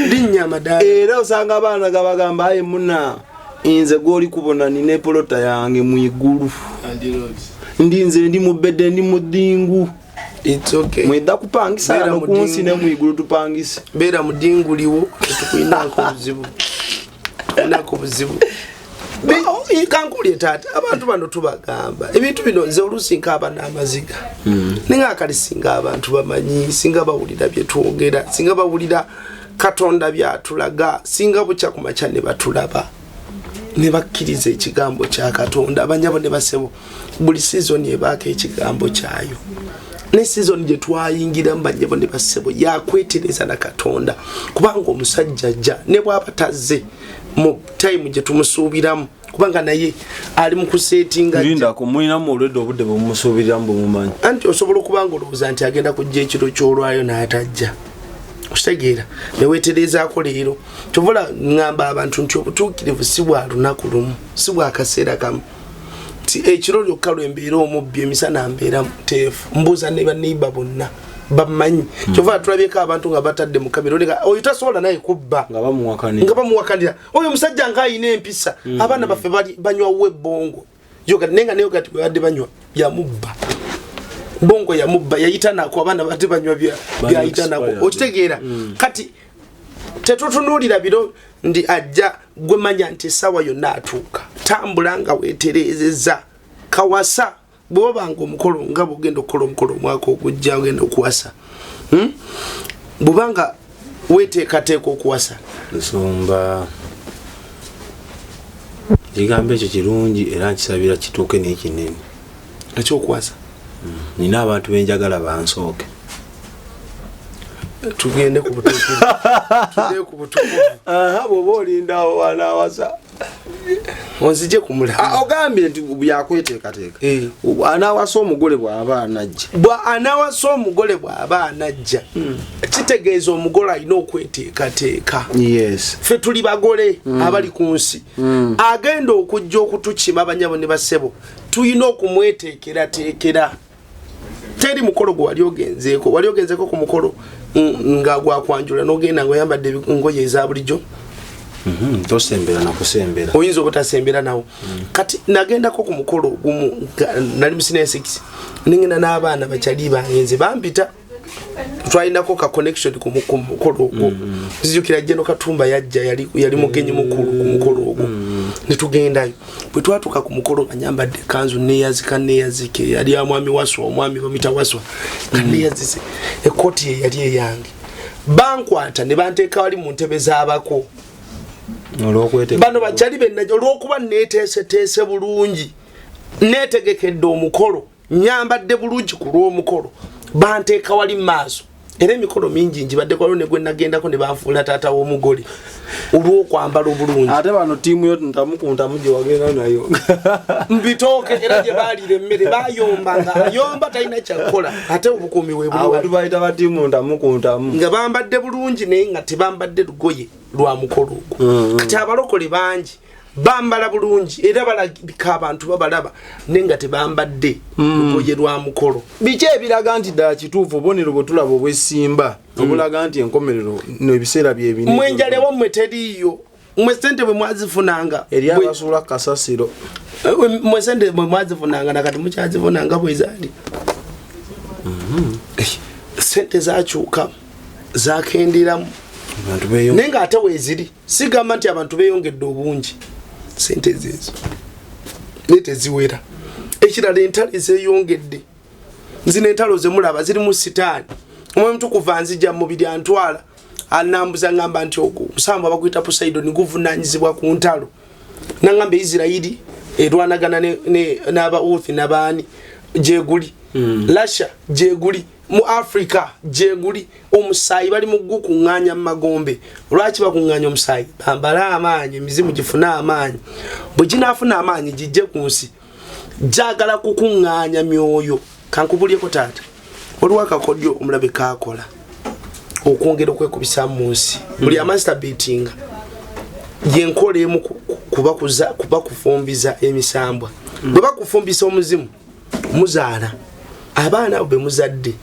S1: linnya amadaala
S2: era osanga abaana gabagamba aye muna nze gwoli kubona nina polota yange mu igulu ndinze ndi mu bedde ndi mu ddingu
S1: it's okay
S2: mwedda kupangisa ano ku nsi ne mu igulu tupangise
S1: beera mu ddinguliwo tukulinako obuzibu tukulinako obuzibu kankulye taata abantu bano tubagamba ebintu bino nze oluusi nkaaba n'amaziga ninga akali singa abantu bamanyi singa bawulira bye twogera singa bawulira Katonda byatulaga singa bukya ku makya ne batulaba ne bakkiriza ekigambo kya Katonda abanyabo ne basebo buli season ebaako ekigambo kyayo ne season gye twayingira mbanyabo ne basebo yakwetereza na Katonda kubanga omusajja ajja ne bw'aba tazze mu time gye tumusuubiramu kubanga naye ali mu kusetinga
S2: linda ko mulina mu olwedde obudde bumusuubiramu bumumanyi
S1: anti osobola okubanga olowooza nti agenda kujja ekiro ky'olwayo n'atajja okitegeera ne weetereezaako leero kyovula ngamba abantu nti obutuukirivu si bwa lunaku lumu si bwa kaseera kamu kati ekiro lyokka lwembeera omubbi emisana mbeera muteefu mbuuza ne baneiba bonna bamanyi kyova tulabyeko abantu nga batadde mu kamera oleka oyo tasobola naye kubba nga bamuwakanira oyo musajja nga ayina empisa abaana baffe banywa webongo yoga nenga nayo kati badde banywa yamubba bongo yamubba yayita nako abaana badde banywa byayita nako okitegeera kati tetutunuulira biro ndi ajja gwe manya nti sawa yonna atuuka tambula nga weeterezeza kawasa bwobanga omukolo nga bugenda okukola omukolo omwaka ogujja ogenda okuwasa bubanga weteekateeka okuwasa
S2: nsumba kigambo ekyo kirungi era nkisabira kituuke n'ekinene
S1: ekyokuwasa
S2: nina abantu benjagala bansooke
S1: tugende ku butukuvu tugende ku butukuvu
S2: bw'oba olindawo wanaawasa
S1: onzije kumulaba
S2: ogambye nti byakweteekateeka anaawasa omugole bw'aba anajja
S1: anaawasa omugole bw'aba anajja kitegeeza omugole alina okweteekateeka
S2: yes
S1: ffe tuli bagole abali ku nsi agenda okujja okutukima abanyabo ne bassebo tulina okumweteekerateekera teri mukolo gwe wali ogenzeeko ku mukolo nga gwakwanjula n'ogenda ng'oyambadde engoye eza bulijjo
S2: tosembera nakusembera
S1: oyinza obutasembera nawo kati nagendako ku mukolo gumu nali musina 6 ningenda n'abaana bakyali bangenze bampita twalinako ka connection ku mukolo ogwo nzijukira Jeno Katumba yajja yali mugenyi mukulu ku mukolo ogwo netugendayo bwe twatuuka ku mukolo nga nyambadde kanzu neyazike yali amwami waswa omwami bamita waswa kaneyazise ekoti ye yali eyange bankwata ne banteeka wali mu ntebe z'abako bano bakyali bennajo olw'okuba neeteeseteese bulungi neetegekedde omukolo nyambadde bulungi ku lw'omukolo banteeka wali maaso era emikolo mingi njibadde kwalo ne gwe nagendako ne banfuula taata w'omugole olw'okwambala obulungi
S2: ate bano tiimu yo ntamukuntamu gye wagenda nayo
S1: mbitooke era gye baalira emmere bayomba nga ayomba talina kyakukola ate obukuumi
S2: webuliwali bayita batiimu ntamukuntamu
S1: nga bambadde bulungi naye nga tebambadde lugoye lwa mukolo ogwo kati abalokole bangi bambala bulungi era balabika abantu babalaba nenga tebambadde lugoye lwa mukolo
S2: biki ebiraga nti ddala kituufu obonero bwe tulaba obwesimba obulaga nti enkomerero n'ebiseera byebini
S1: mwenjalewo mmwe teriiyo mmwe sente bwe mwazifunanga
S2: eri abasuula kasasiro
S1: mmwe sente bwe mwazifunanga nakati mukyazifunanga bwe zaali sente zakyuka zakenderamu naye nga ate weeziri sigamba nti abantu beeyongedde obungi sente zeezo naye teziwera ekirala entalo ezeyongedde zino entalo zemulaba ziri mu sitaani omwe mutukuvu anzija mu mubiri antwala anambuza ngamba nti ogwo musambu abaguyita Poseidon guvunaanyizibwa ku ntalo nangamba Isirayiri erwanagana n'aba Uthi n'abaani gyeguli Russia gyeguli mu Africa gyeguli omusaayi bali mu gukuŋŋaanya mu magombe lwaki bakuŋŋaanya omusaayi bambala amaanyi emizimu gifuna amaanyi bwe ginaafuna amaanyi gijje ku nsi jagala kukuŋŋaanya myoyo kankubulyeko taata waliwo akakodyo omulabe kaakola okwongera okwekubisa mu nsi buli amasterbetinga yenkola emu kuba kufumbiza emisambwa bwe bakufumbisa omuzimu muzaala abaana be muzadde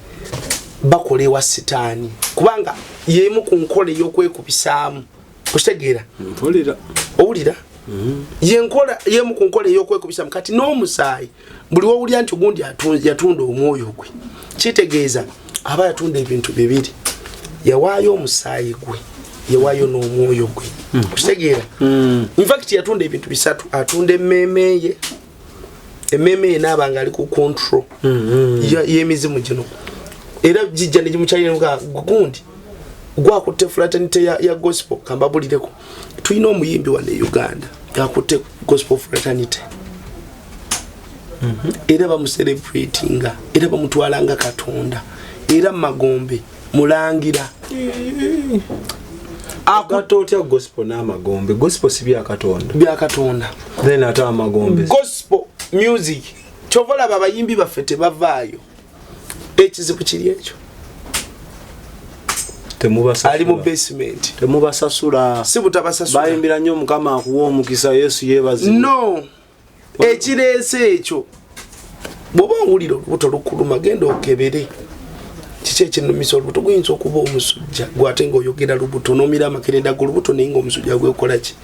S1: bakola ewa sitaani kubanga yemu ku nkola ey'okwekubisaamu okitegeera owulira yenkola yemu ku nkola ey'okwekubisaamu kati n'omusaayi buli wowulya nti ogundi yatunda omwoyo gwe kitegeeza aba yatunda ebintu bibiri yawaayo omusaayi gwe yawaayo n'omwoyo gwe okitegeera infact yatunda ebintu bisatu atunda emmeeme ye naaba nga ali ku control y'emizimu gino era jijja ne gimukyalira gundi gwakutte fraternity ya gospel kambabulireko tulina omuyimbi wa ne Uganda yakutte gospel fraternity era bamucelebratinga era bamutwalanga Katonda era magombe mulangira
S2: akatotya gospel n'amagombe gospel si bya Katonda then ata amagombe
S1: gospel music chovola babayimbi bafete bavaayo ekizibu kiri ekyo ali mu basement
S2: temubasasula
S1: si butabasasula
S2: bayimbira nnyo Mukama akuwa omukisa Yesu yebazi
S1: no ekireese ekyo bw'oba owulira olubuto lukuluma genda okebere kiki ekinumisa olubuto guyinza okuba omusujja gwate ng'oyogera lubuto n'omira amakerenda g'olubuto naye ng'omusujja gwekola ki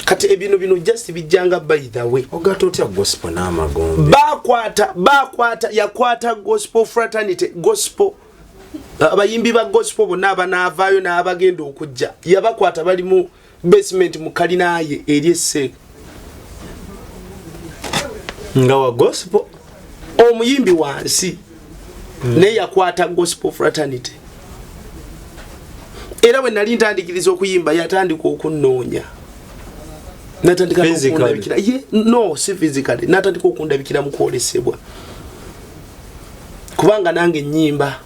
S1: kati ebino just bijjanga by the way
S2: ogatta otya gospel n'amagombe
S1: bakwata yakwata gospel fraternity gospel abayimbi ba gospel bonna abanaavaayo n'abagenda okujja yabakwata bali mu basement mu kalinaye eri esseeka
S2: nga wa gospel
S1: omuyimbi wansi naye yakwata gospel fraternity era bwe nali ntandikiriza okuyimba yatandika okunnoonya natandika okundabikira no si physically natandika okundabikira mu kwolesebwa kubanga nange nnyimba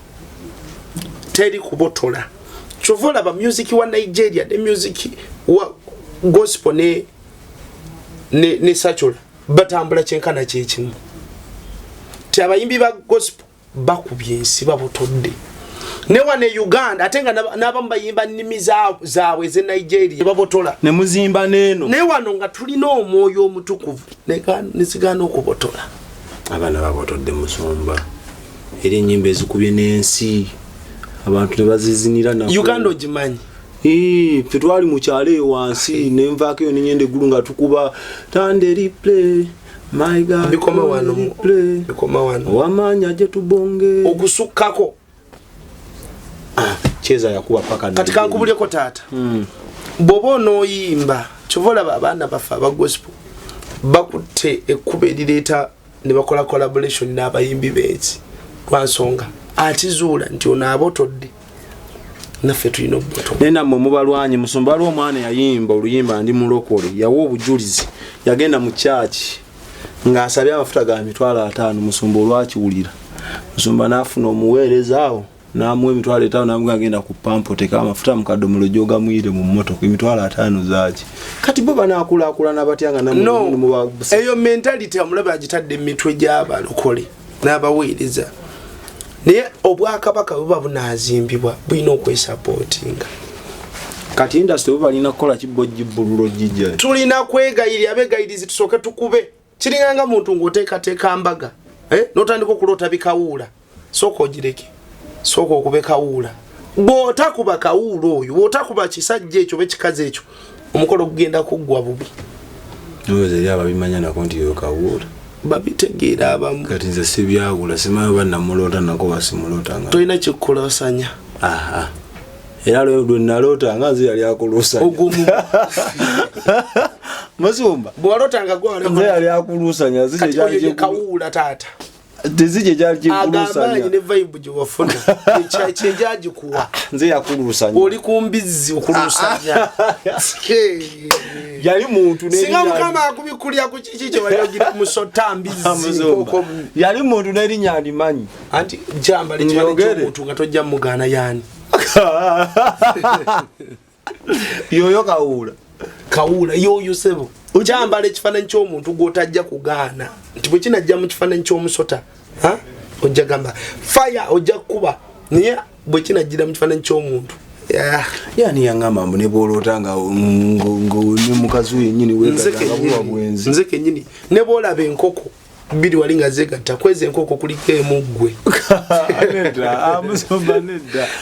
S1: teri kubotola chovola ba music wa Nigeria the music wa gospel ne secular batambula kyenkana kyekimu abayimbi ba gospel bakubye ensi babotodde ne wane Uganda atenga n'abamu bayimba nnimi zaabwe ze Nigeria babotola
S2: ne muzimba neeno
S1: ne wano nga tulina omwoyo omutukuvu nesigana okubotola
S2: abana babotodde musumba eri ennyimba ezikubye n'ensi abantu ne bazizinira nako
S1: Uganda ogimanyi
S2: ffe twali mu kyalo wansi ne nvaako eyo nenyenda eggulu nga tukuba tanderi play my God
S1: bikoma wano
S2: wamanya gye tubonge
S1: okusukkako
S2: cheza yakuba paka
S1: kati kankubuleko taata bw'oba onooyimba kyovola abaana baffe aba gospel bakutte ekkuba erireeta ne bakola collaboration n'abayimbi b'ensi lwansonga atizuula nti ono abotodde naffe tulina obuto
S2: naye nammwe mubalwanye musumba waliwo omwana yayimba oluyimba ndi mulokole yawa obujulizi yagenda mu kyaki ng'asabye amafuta ga 5,000 musumba olwakiwulira musumba n'afuna omuweereza awo n'amuwa 5,000 n'amuga agenda ku pampo teka amafuta mu kadomolo gy'ogamuyire mu mmotoka 5,000 zaaki kati bo banaakulaakulana batyanga
S1: no eyo mentality amulaba agitadde mu mitwe gy'abalokole n'abaweereza naye obwakabaka buba bunaazimbibwa bulina okwesapootinga
S2: kati industry bo balina kukola kibbululo jijja
S1: tulina kwegayirira abegayirizi tusooke tukube kiringanga muntu ng'oteekateeka mbaga n'otandika okulota bikawuula sooka ogireke sooka okube kawuula bw'otakuba kawuula oyo bw'otakuba kisajja ekyo oba ekikazi ekyo omukolo gugenda kuggwa bubi
S2: noweza eri ababimanya nako nti yo kawuula
S1: babitegeera abamu
S2: kati nze sibyawula simanyi oba namulota nako basimulotanga
S1: tolina kikuloosanya
S2: era lwe nalootanga nze yali akuluusanya
S1: ogumu
S2: musumba
S1: bw'alotanga
S2: nze yali akuluusanya
S1: kawuula taata
S2: tezije cyali kikulusanya
S1: agamba ne vibe gye wafuna kyejagikuwa
S2: nze yakuluusanya
S1: oli kumbizi okulusanya
S2: yali muntu ne
S1: singa mukama akubikulya ku kiki kye wayogira musota mbizi koko
S2: yali muntu ne linya alimanyi
S1: anti jamba le ky'omuntu nga tojja mugana yani
S2: yoyo kawuula
S1: yoyo sebo jamba le kifaananyi ky'omuntu gw'otajja kugaana nti bwe kinajja mu kifaananyi ky'omusota ojja gamba fire ojja kuba naye bwe kinajjira mu kifaananyi ky'omuntu
S2: yani yangamba mbu ne bw'olota nga ne mukazi wennyini weegaganga bwenzi
S1: nze kennyini ne bw'olaba enkoko bbiri wali nga zeegatta kweza enkoko kuliko emuggwe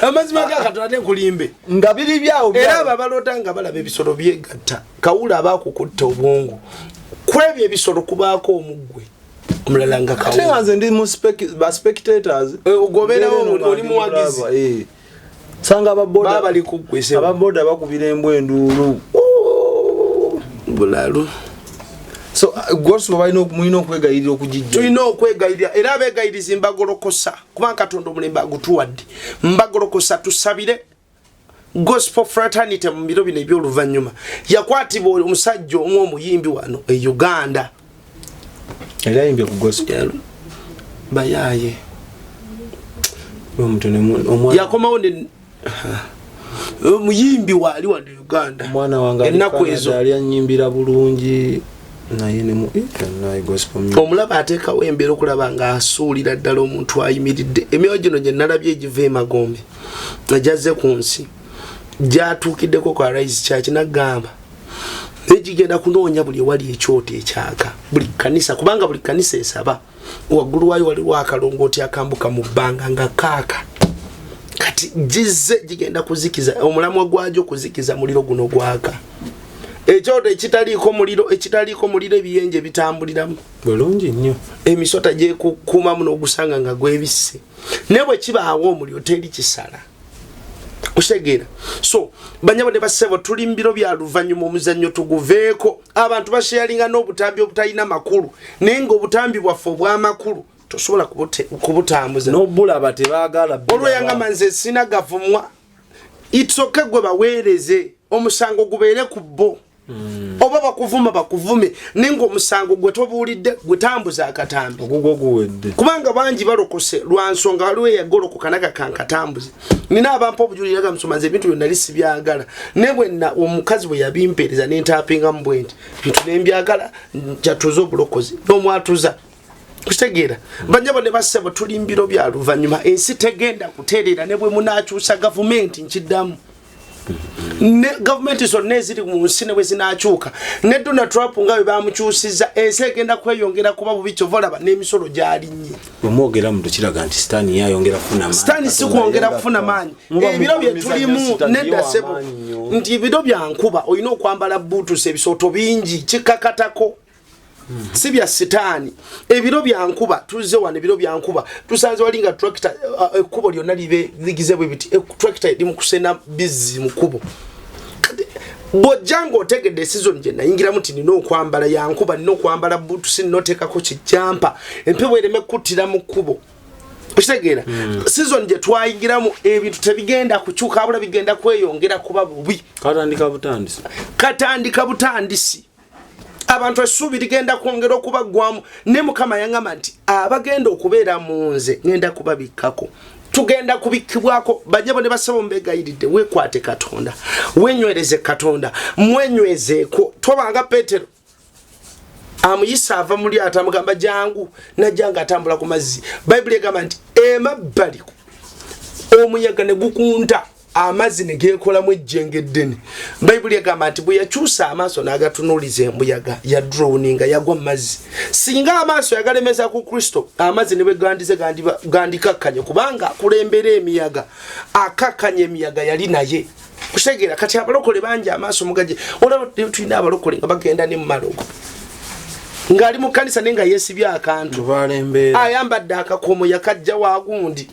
S1: amazima gakatonda tenkulimbe
S2: nga biri byawo
S1: era abo abalota nga balaba ebisolo byegatta kawula abaakukutta obwongo kwebyo ebisolo kubaako omugwe omulala nga
S2: kawula nze ndi mu spectators
S1: ogobeerawo oli muwagizi
S2: sanga ababoda
S1: bali kuggwese
S2: ababoda bakubira embwa enduulu
S1: bulalu
S2: so gospel balina mulina okwegayirira okujijja
S1: tulina okwegayirira era abegayirizi mbagolokosa kubanga Katonda omulembe agutuwadde mbagolokosa tusabire gospel fraternity mu biro bino eby'oluvannyuma yakwatibwa omusajja omuyimbi wano e Uganda
S2: era ayimbye ku gospel
S1: bayaye yakomawo ne omuyimbi wali wano Uganda
S2: mwana wange
S1: ennaku ezo
S2: ali annyimbira bulungi naye ne mu gospel
S1: omulaba ateekawo embeera okulaba nga asuulira ddala omuntu ayimiridde emyoyo gino gye nalabye egiva emagombe nga gyazze ku nsi gyatuukiddeko kwa Rise Church n'agamba egigenda kunoonya buli wali ekyoto ekyaka buli kanisa kubanga buli kanisa esaba waggulu waayo waliwo akalongooti akambuka mu bbanga nga kaaka kati gize gigenda kuzikiza omulamwa gwajo kuzikiza muliro guno gwaka ekyoto ekitaliiko muliro ebiyenje bitambuliramu
S2: bulungi nnyo
S1: emisota gyekukumamu n'ogusanga nga gwebisse ne bwe kibaawo omuliro teri kisala kusegeera so banyabo ne basebo tuli mbiro bya luvanyuma omuzannyo tuguveeko abantu basharinga n'obutambi obutalina makulu naye ng'obutambi bwaffe obw'amakulu tosobola kubutambuza
S2: n'obulaba tebaagala
S1: olweyanga manze sina gavumwa itsoke gwe baweereze omusango gubeere ku bo oba bakuvume nengo omusango gwe tobuulidde gutambuza akatambi
S2: ogugwo guwedde
S1: kubanga bangi balokose lwansonga waliwo eyagoloka kanaka kankatambuze nina abampa obujuliraga musomaze ebintu byonna lisi byagala ne bwenna omukazi bwe yabimpeereza nentapinga mu bwenti ntunembyagala njatuza obulokozi n'omwatuza kutegeera banyabo ne basebo tuli mbiro bya luvanyuma ensi tegenda kuteerera ne bwe munaakyusa gavumenti nkiddamu ne government zonna eziri mu nsi ne bwe zinaakyuka ne Donald Trump nga bwe bamukyusiza ensi egenda kweyongera kuba bubi kyovolaba n'emisolo gyalinnye
S2: omwogera muntu kiraga nti sitaani yayongera kufuna maanyi
S1: sitaani si kwongera kufuna maanyi ebiro bye tulimu nedda sebo nti ebiro bya nkuba olina okwambala buutusi ebisooto bingi kikakatako si bya sitaani ebiro bya nkuba tuzze wano ebiro bya nkuba tusanze walinga tractor ekkubo lyonna ligize bwe biti tractor eri mu kusena bizzi mu kkubo bw'ojja ng'otegedde season gye nayingiramu nti nina okwambala ya nkuba nina okwambala buutusi nina oteekako kijampa empewo ereme kuttira mu kkubo okitegeera season gye twayingiramu ebintu tebigenda kukyuka wabula bigenda kweyongera kuba bubi katandika butandisi abantu essuubi ligenda kwongera okubaggwamu ne mukama yaŋŋamba nti abagenda okubeera mu nze ngenda kubabikkako tugenda kubikkibwako bajjabo ne basaba mbegayiridde weekwate katonda wenywereze katonda mwenywezeeko tobanga Petero amuyisa ava mu lyato amugamba jangu najjanga atambula ku mazzi bayibuli egamba nti emabbali omuyaga ne gukunta amazzi ne geekolamu ejjengo eddene bayibuli egamba nti bwe yakyusa amaaso n'agatunuuliza embuyaga ya drowninga yagwa mu mazzi singa amaaso yagalemeza ku Kristo amazzi ne bwe gandize gandikakkanye kubanga akulembera emiyaga akakkanya emiyaga yali naye kutegeera kati abalokole bangi amaaso mugaje olaba tulina abalokole nga bagenda ne mu malogo ng'ali mu kkanisa naye nga yeesibye akantu ayambadde akakomo yakajja waagundi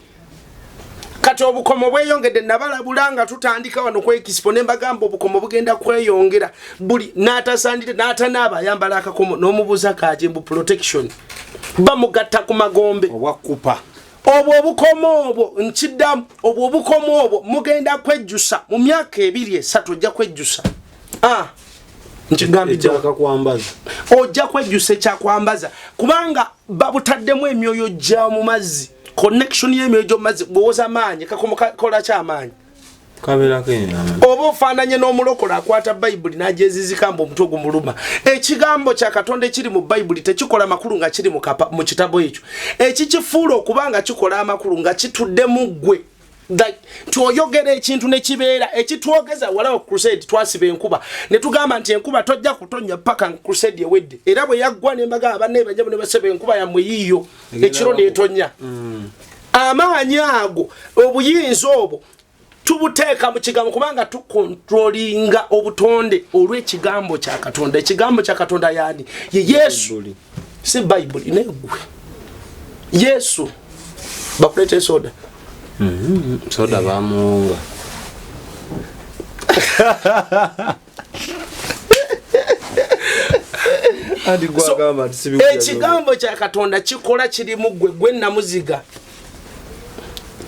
S1: kati obukomo bweyongedde nabalabula nga tutandika wano kwekisipo ne mbagamba obukomo bugenda kweyongera buli n'atasandire n'atanaaba ayambala akakomo n'omubuuza kajembu protection bamugatta ku magombe
S2: obwakupa
S1: obwo obukomo obwo nkiddamu obwo obukomo obwo mugenda kwejjusa mu myaka 2-3 ojja kwejjusa ojja kwejjusa ekyakwambaza kubanga babutaddemu emyoyo gya mu mazzi connection y'emyoyo mazzi bwoza maanyi kakomo kola kya maanyi
S2: kabirako enama
S1: oba ofaananye n'omulokola akwata bayibuli n'ajezizikamba omutwe gumuluma ekigambo kya Katonda ekiri mu bayibuli tekikola makulu nga kiri mu kitabo ekyo ekikifuula okubanga kikola amakulu nga kitudde mu ggwe twoyogera ekintu ne kibeera ekitwogeza walawo crusade twasiba enkuba ne tugamba nti enkuba tojja kutonya paka crusade ewedde era bwe yaggwa n'embaga abanne bajjabo ne baseba enkuba yammwe yiyo ekiro n'etonya amaanyi ago obuyinza obwo tubuteeka mu kigambo kubanga tukontrolinga obutonde olw'ekigambo kya Katonda ekigambo kya Katonda yani ye Yesu si Bible negwe Yesu bakulete soda
S2: soda bamunga
S1: ekigambo kya Katonda kikola kiri mu gwe namuziga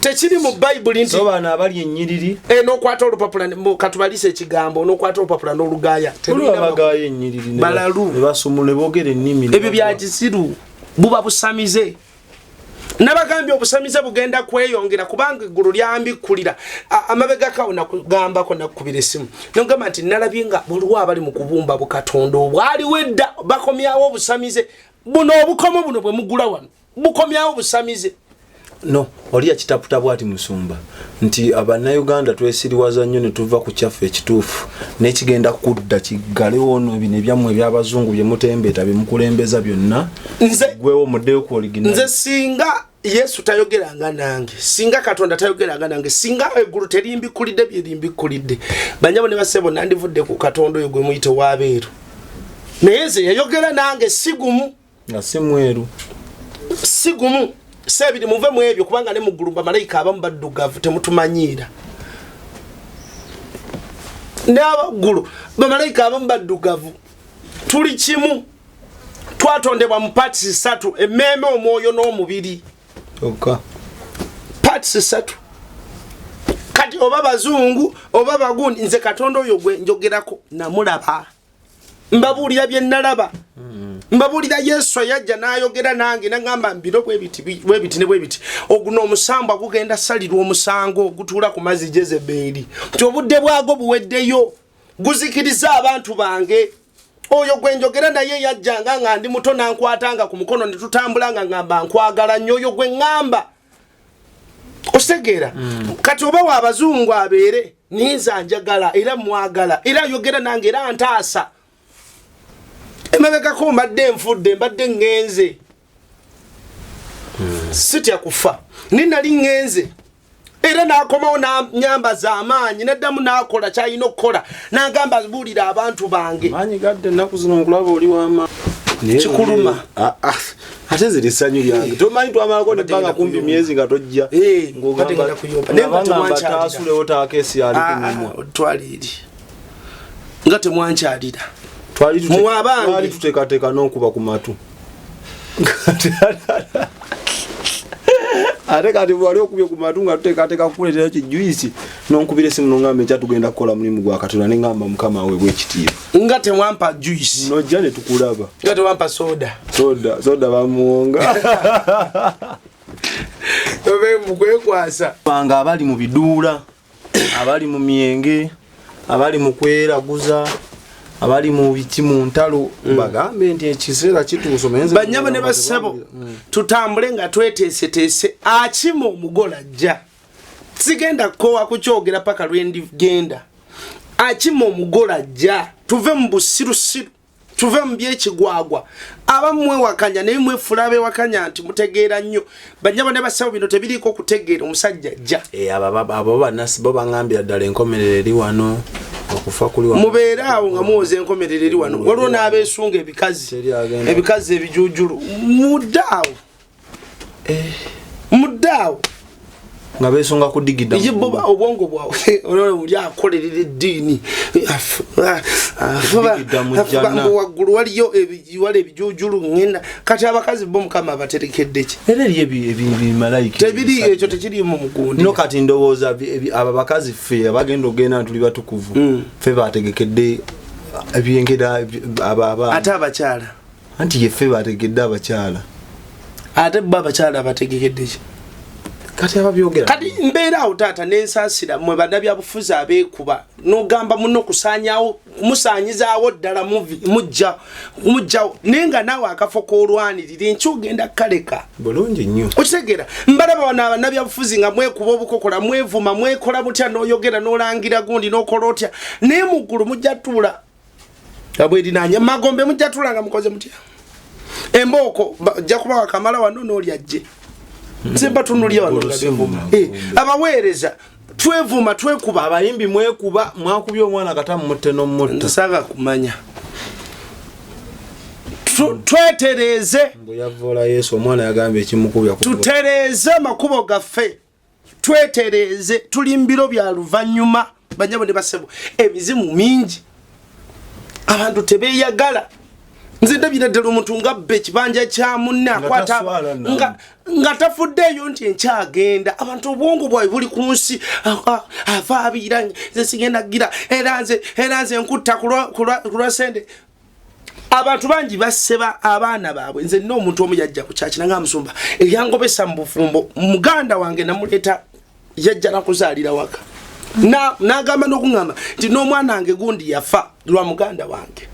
S1: tekiri mu Bible nti
S2: sobana abali ennyiriri
S1: n'okwata olupapula katubalise ekigambo n'okwata olupapula n'olugaya
S2: terubagaye ennyiriri
S1: balalu
S2: basumule boogere ennimi
S1: ebyo bya kisiru buba busamize nabagambye obusamize bugenda kweyongera kubanga eggulu lyambikulira amabega kawo nakugambako nakukubira essimu nogamba nti nalabye nga buliwo abali mu kubumba bukatonda obwaliwo edda bakomyawo obusamize buno obukomo buno bwe mugula wano bukomyawo obusamize
S2: no oli yakitaputa bwati Musumba nti Abannayuganda twesiriwaza nnyo ne tuva ku kyaffe ekituufu n'ekigenda kudda kigalewo ono bino ebyammwe eby'abazungu bye mutembeeta bye mukulembeza byonna gwewo muddeyo ku original.
S1: Nze singa Yesu tayogeranga nange, singa Katonda tayogeranga nange, singa eggulu terimbikulidde byerimbikulidde, banyabo ne basebo nandivudde ku Katonda oyo gwe muyite w'abeeru. Naye nze yayogera nange sigumu
S2: nga si mweru
S1: sigumu sebiri muve mu ebyo kubanga ne mu ggulu bamalayika abamu baddugavu temutumanyiira. N'abaggulu bamalayika abamu baddugavu tuli kimu, twatondebwa mu parts 3 emmeeme omwoyo n'omubiri.
S2: Okay.
S1: Parts 3 kati oba bazungu oba bagundi nze Katonda oyo gwe njogerako namulaba mbabuulira bye nalaba. Mbabuulira Yesu yajja n'ayogera nange n'angamba mbiro bwebiti ne bwebiti oguno omusambo gugenda salirwa omusango gutuula ku mazzi Jezebeli nti obudde bwago buweddeyo guzikiriza abantu bange. Oyo gwe njogera naye yajjanga nga ndi muto nankwatanga ku mukono ne tutambulanga ngamba nkwagala nnyo oyo gwe ngamba. Osegeera kati oba w'abazungu abeere ninza njagala era mwagala era yogera nange era ntaasa. Emabegako mbadde nfudde mbadde ngenze sitya kufa ninali ngenze era nakomawo na nyamba za amaanyi naddamu nakola kyayina okukola nagamba buulira abantu bange
S2: maanyi gadde ennaku zino nkulaba oli wama
S1: kikuluma.
S2: ate nze lissanyu lyange tomanyi twamalako nebbanga kumpi myezi nga tojja ng'ogambatasulewo taakesi ali ku mumwa
S1: twaliiri nga temwankyalira
S2: twali tuteekateeka n'okuba ku matu ate kati bwali okubye ku matu nga tuteekateeka kukuleetera kijuyisi n'onkubira essimu n'ongamba enkya tugenda kukola mulimu gwa Katonda ne ngamba Mukama we bw'ekitiibwa
S1: nga tewampa juice
S2: nojja ne tukulaba
S1: nga tewampa soda
S2: bamuwonga
S1: obe mukwekwasa
S2: banga abali mu biduula abali mu myenge abali mu kweraguza abali mu biti mu ntalo bagambe nti ekiseera kituuse omenze
S1: banyama ne basebo tutambule nga tweteeseteese akimo omugola ajja sigenda kukowa kukyogera paka lwendi genda akimo omugola ajja tuve mu busirusiru tuve mu byekigwagwa abamwe wakanya naye mwefula abewakanya nti mutegeera nnyo banyama ne basebo bino tebiriiko kutegeera omusajja ajja
S2: abo bannasi bo baŋŋambira ddala enkomerero eri wano okufa kuli wano
S1: mubeera awo nga muwoza enkomerero eri wano waliwo n'abeesunga ebikazi ebijuujulu muddaawo
S2: nga beesonga kudigida
S1: yiboba obwongo bwawe oli akolerera eddiini waggulu waliyo ebiwala ebijuujulu ngenda kati abakazi bo Mukama abaterekedde ki
S2: era eri ebimalayika
S1: tebiri ekyo tekirimu mugundi
S2: no kati ndowooza abo bakazi ffe abagenda ogenda tuli batukuvu ffe bategekedde ebyengera
S1: ate abakyala
S2: anti yeffe bategedde abakyala
S1: ate bo abakyala abategekedde ki
S2: kati ababyogera
S1: kati mbeera awo taata n'ensaasira mwe bannabyabufuzi abeekuba n'ogamba muno kusaanyaawo kumusaanyizaawo ddala mujjawo naye nga naawe akafo k'olwanirira enkyogenda kaleka
S2: bulungi nnyo
S1: okitegeera mbalaba wano abannabyabufuzi nga mwekuba obukokola mwevuma mwekola mutya n'oyogera n'olangira gundi n'okola otya naye mu ggulu mujja tuula abwerinaanye magombe mujja tuula nga mukoze mutya embooko jja kuba wakamala wano n'oli ajje nzimba tunulya wano abaweereza twevuma twekuba
S2: abayimbi mwekuba mwakubye omwana katamu mutte n'omutta
S1: saga kumanya twetereeze
S2: mbuyavoola Yesu omwana yagambye ekimukubya
S1: tutereeze makubo gaffe twetereeze tuli mbiro bya luvannyuma banyabo ne basebo emizimu mingi abantu tebeeyagala nze ndabira ddala omuntu nga bbe ekibanja kya munne akwata nga tafuddeeyo nti enkyagenda abantu obwongo bwawe buli ku nsi ava abiira nze sigenda gira era nze nkutta ku lwa sente abantu bangi baseba abaana baabwe nze nina omuntu omu yajja ku kyakina nga Musumba eryangobesa mu bufumbo muganda wange namuleeta yajja nakuzaalira waka n'agamba n'okuŋŋamba nti n'omwana wange gundi yafa lwa muganda wange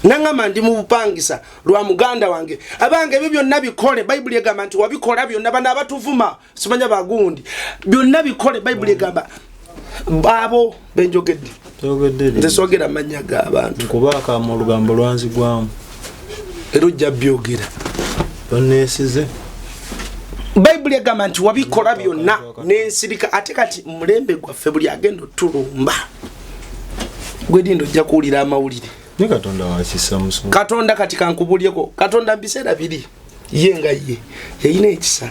S1: nangama ndi mu bupangisa lwa muganda wange abange bibyo nabikole Bible egamba nti wabikola byonna bana abatuvuma simanya bagundi byonna bikole Bible egamba babo benjogedde nze sogera amanya g'abantu
S2: kubaka mu lugambo lwanzigwamu
S1: erujja byogera
S2: onesize
S1: Bible egamba nti wabikola byonna n'ensirika ate kati mulembe gwaffe buli agenda tulumba gwedindo ojja kuwulira amawulire
S2: ni Katonda wakisa musu
S1: Katonda kati kankubulyeko Katonda biseera biri yenga ye yayina ekisa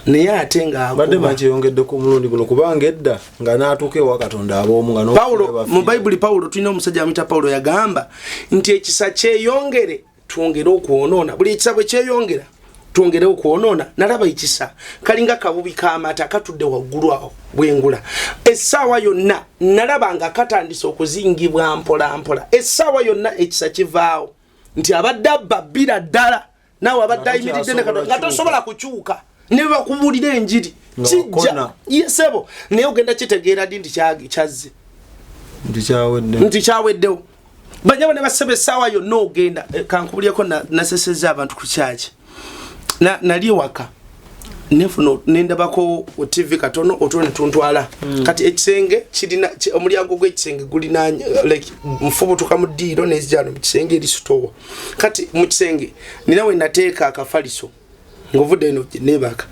S1: naye ate nga
S2: badde bakiyongedde ku mulundi guno kubanga edda nga naatuuka ewa Katonda ab'omu nga
S1: Paulo mu Bible Paulo tulina omusajja amita Paulo yagamba nti ekisa kyeyongere twongere okwonoona buli ekisa bwe kyeyongera twongere okwonoona nalaba ekisa kalinga kabubi k'amata katudde waggulu awo bwengula essaawa yonna nalaba nga katandise okuzingibwa mpola mpola essaawa yonna ekisa kivaawo nti abadde abbira ddala naawe abadde ayimiridde ne Katonda nga tosobola kukyuka ne bakubulira enjiri kijja yesebo naye ogenda kitegeera ddi nti kyazze nti kyaweddewo banyabo ne basebe essaawa yonna ogenda kankubulyeko nasesezza abantu ku kyaki nali waka nefuno nendabako o TV katono otone tuntwala kati ekisenge kirina omulyango gw'ekisenge gulina like mfubutuka mu ddiiro n'ezijano mu kisenge eri store kati mu kisenge ninawe nateeka akafaliso ngovudde eno nebaka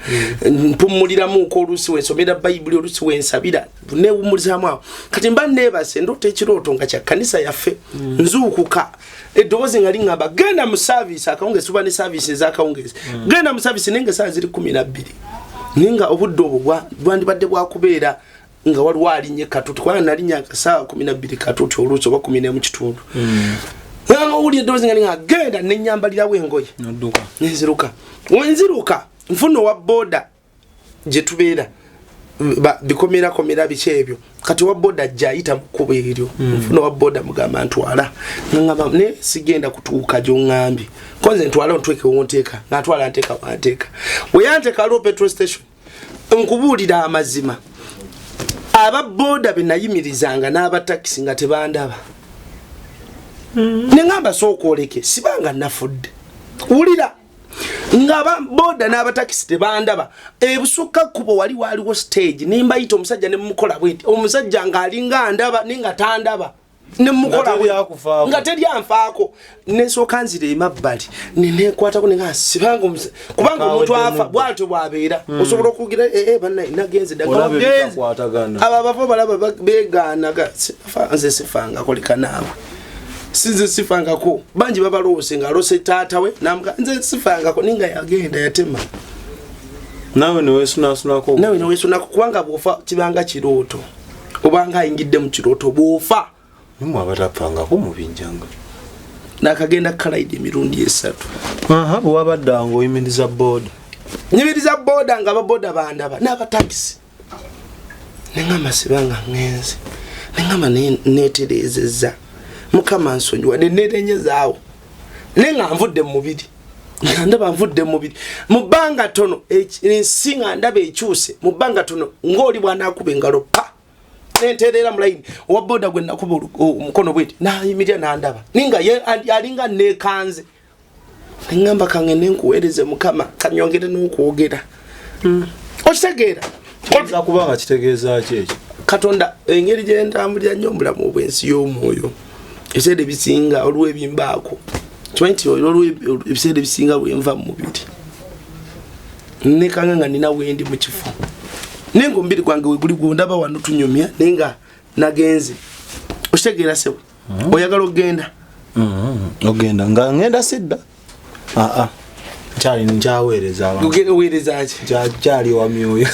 S1: mpumuliramu ko olusi wensomera Bible olusi wensabira newumulizamu awo kati mba nebase ndoto ekirooto nga kya kanisa yaffe nzuukuka edozi nga lingamba genda mu service akawungezi tuba ne services zakawungezi genda mu service nenge saa ziri 12 ninga obudde obwo bwandibadde bwakubeera nga waliwo alinye katutu kwa nalinya saa 12 katutu olusi oba 10 mu kitundu uli edozi nga linga genda nenyambalira wengoye
S2: nduka
S1: neziruka wenziruka mfuno wa boda je tubeera bikomera bikyebyo kati wa boda jayita mukuba eryo mfuno wa boda mugamba ntwala ngamba ne sigenda kutuuka jo ngambi konze ntwala ontweke wonteeka natwala nteeka wanteeka weyanteka lo petrol station nkubulira amazima aba boda benayimirizanga n'aba taxi nga tebandaba nengamba sokoleke sibanga nafudde ulira ngaba boda n'aba taxi tebandaba ebusuka kubo waliwo stage nimba yito omusajja ne mukola bweti omusajja ngalinga ndaba ninga tandaba ne mukola nga teri anfaako nesoka nzire emabbali nenekwata ko nenga sibanga kubanga omuntu afa bwatyo bwabeera osobola okugira banna nagenze daga aba bavo balaba beganaga nze sifanga koleka nawe sinze sifangako banji babalose nga lose taatawe namka nze sifangako ninga yagenda yatema
S2: nawe ne wesunako
S1: kubanga bofa kibanga kirooto obanga ayingidde mu kirooto bofa
S2: nimwe abatapangako mu binjanga
S1: nakagenda kalaidi emirundi esatu
S2: bwe wabadda nga oyimiriza boda
S1: nyimiriza boda nga baboda bandaba n'aba taxi nengamba sibanga ngenze nengamba neterezeza mukama nsonyiwa nerenye zaawo nenga nvudde mu mubiri ndaba nvudde mu mubiri mubanga tono ensinga ndaba ekyuse mubanga tono ngoli bwana akube ngalo pa nenterera mu line owa boda gwe nakuba omukono bweti nayimirya nandaba ninga alinga nekanze ngamba kange nenkuwereze mukama kanyongere n'okwogera okitegeera
S2: kiza kubanga kitegeeza ki ekyo
S1: Katonda engeri gye ntambulira nnyo omulamu obwensi y'omwoyo ebiseera ebisinga olw'ebimbaako kimanyi ebiseera ebisinga lwenva mu mubiri nekanga nga nina wendi mu kifo nenga omubiri gwange weguli gwondaba wano tunyumya nenga nagenze okitegeera sebo oyagala okgenda
S2: ogenda nga ngenda sidda Chali njawereza abantu.
S1: Ugewereza ki?
S2: Chali wa myoyo.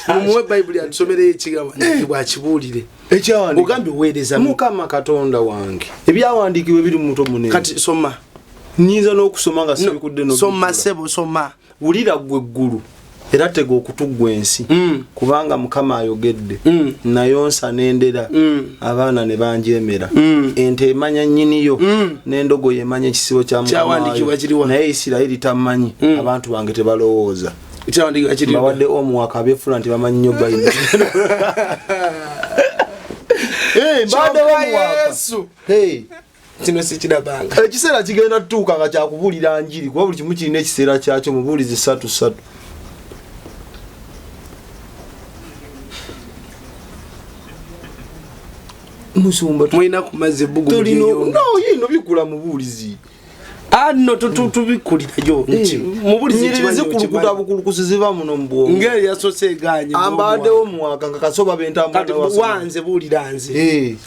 S1: Mu Bible yasomere ekigabanya bwakibulire.
S2: Ekyawandi.
S1: Ugambe wereza
S2: Mukama Katonda wange. Ebyawandiikibwe biri mu muto munene.
S1: Kati soma.
S2: Nyiza n'okusoma nga sibikudde no.
S1: Soma sebo soma.
S2: Wulira gwe ggulu. Era tego okutugwa ensi kubanga Mukama ayogedde nayonsa nendera abaana ne banjemera ente emanya nnyiniyo n'endogo yemanya ekisibo kya Mukama naye Isirayiri tamanyi abantu bange tebalowooza
S1: ekyawandikibwa kiriwa
S2: bawadde omuwaka abeefula nti bamanyi nnyo Bayibuli
S1: bade wa Yesu kino sikirabanga
S5: ekiseera kigenda tutuuka nga kyakubuulira njiri kuba buli kimu kirina ekiseera kyakyo mubuulizi 3 musumba
S1: mwina kumaze bugu
S5: yino bikula mubuulizi
S1: ano tubikulirayo
S5: mubulizi kulukuta bukulukusi ziva muno mbwo
S1: ngeri yasose eganye
S5: ambaddewo mwaka nga kasoba
S1: wanze buulira nze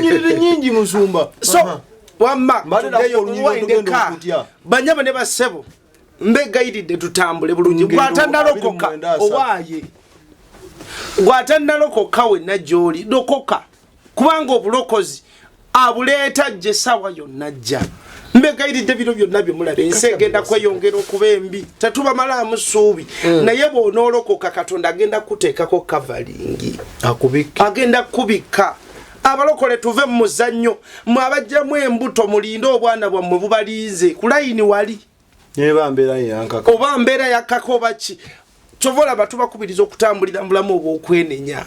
S5: nyiriri nyingi musumba
S1: so wamma banyama ne basebo mbegayiridde tutambule bulungi gwatandalokoka owaaye gwatandalokoka wenna gy'oli lokoka kubanga obulokozi abuleeta gye sawa yonna jja mbegayiridde bino byonna byemulaba ensi egenda kweyongera okuba embi tetubamalaamu ssuubi naye bw'onoolokoka katonda agenda kuteekako kavalingi agenda kubikka abalokole tuve mu muzannyo mwe abajjamu embuto mulinde obwana bwammwe bubaliize ku layini wali oba mbeera yakkako baki kyova olaba tubakubiriza okutambulira mulamu obw'okwenenya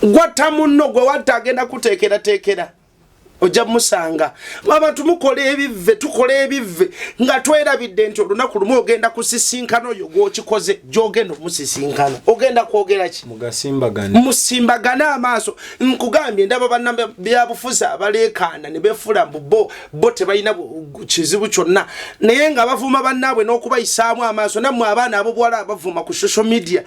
S1: gwatta munno gwe watta agenda kuteekerateekera ojja musanga abantu mukole ebivve tukole ebivve nga twerabidde nti olunaku lumu ogenda kusisinkana oyo gw'okikoze gy'ogenda omusisinkana ogenda kwogera ki musimbagane amaaso nkugambye ndaba bannambe byabufuzi abaleekaana ne beefula mbu bo tebalina kizibu kyonna naye nga bavuma bannaabwe n'okubayisaamu amaaso nammwe abaana abo bwala abavuma ku social media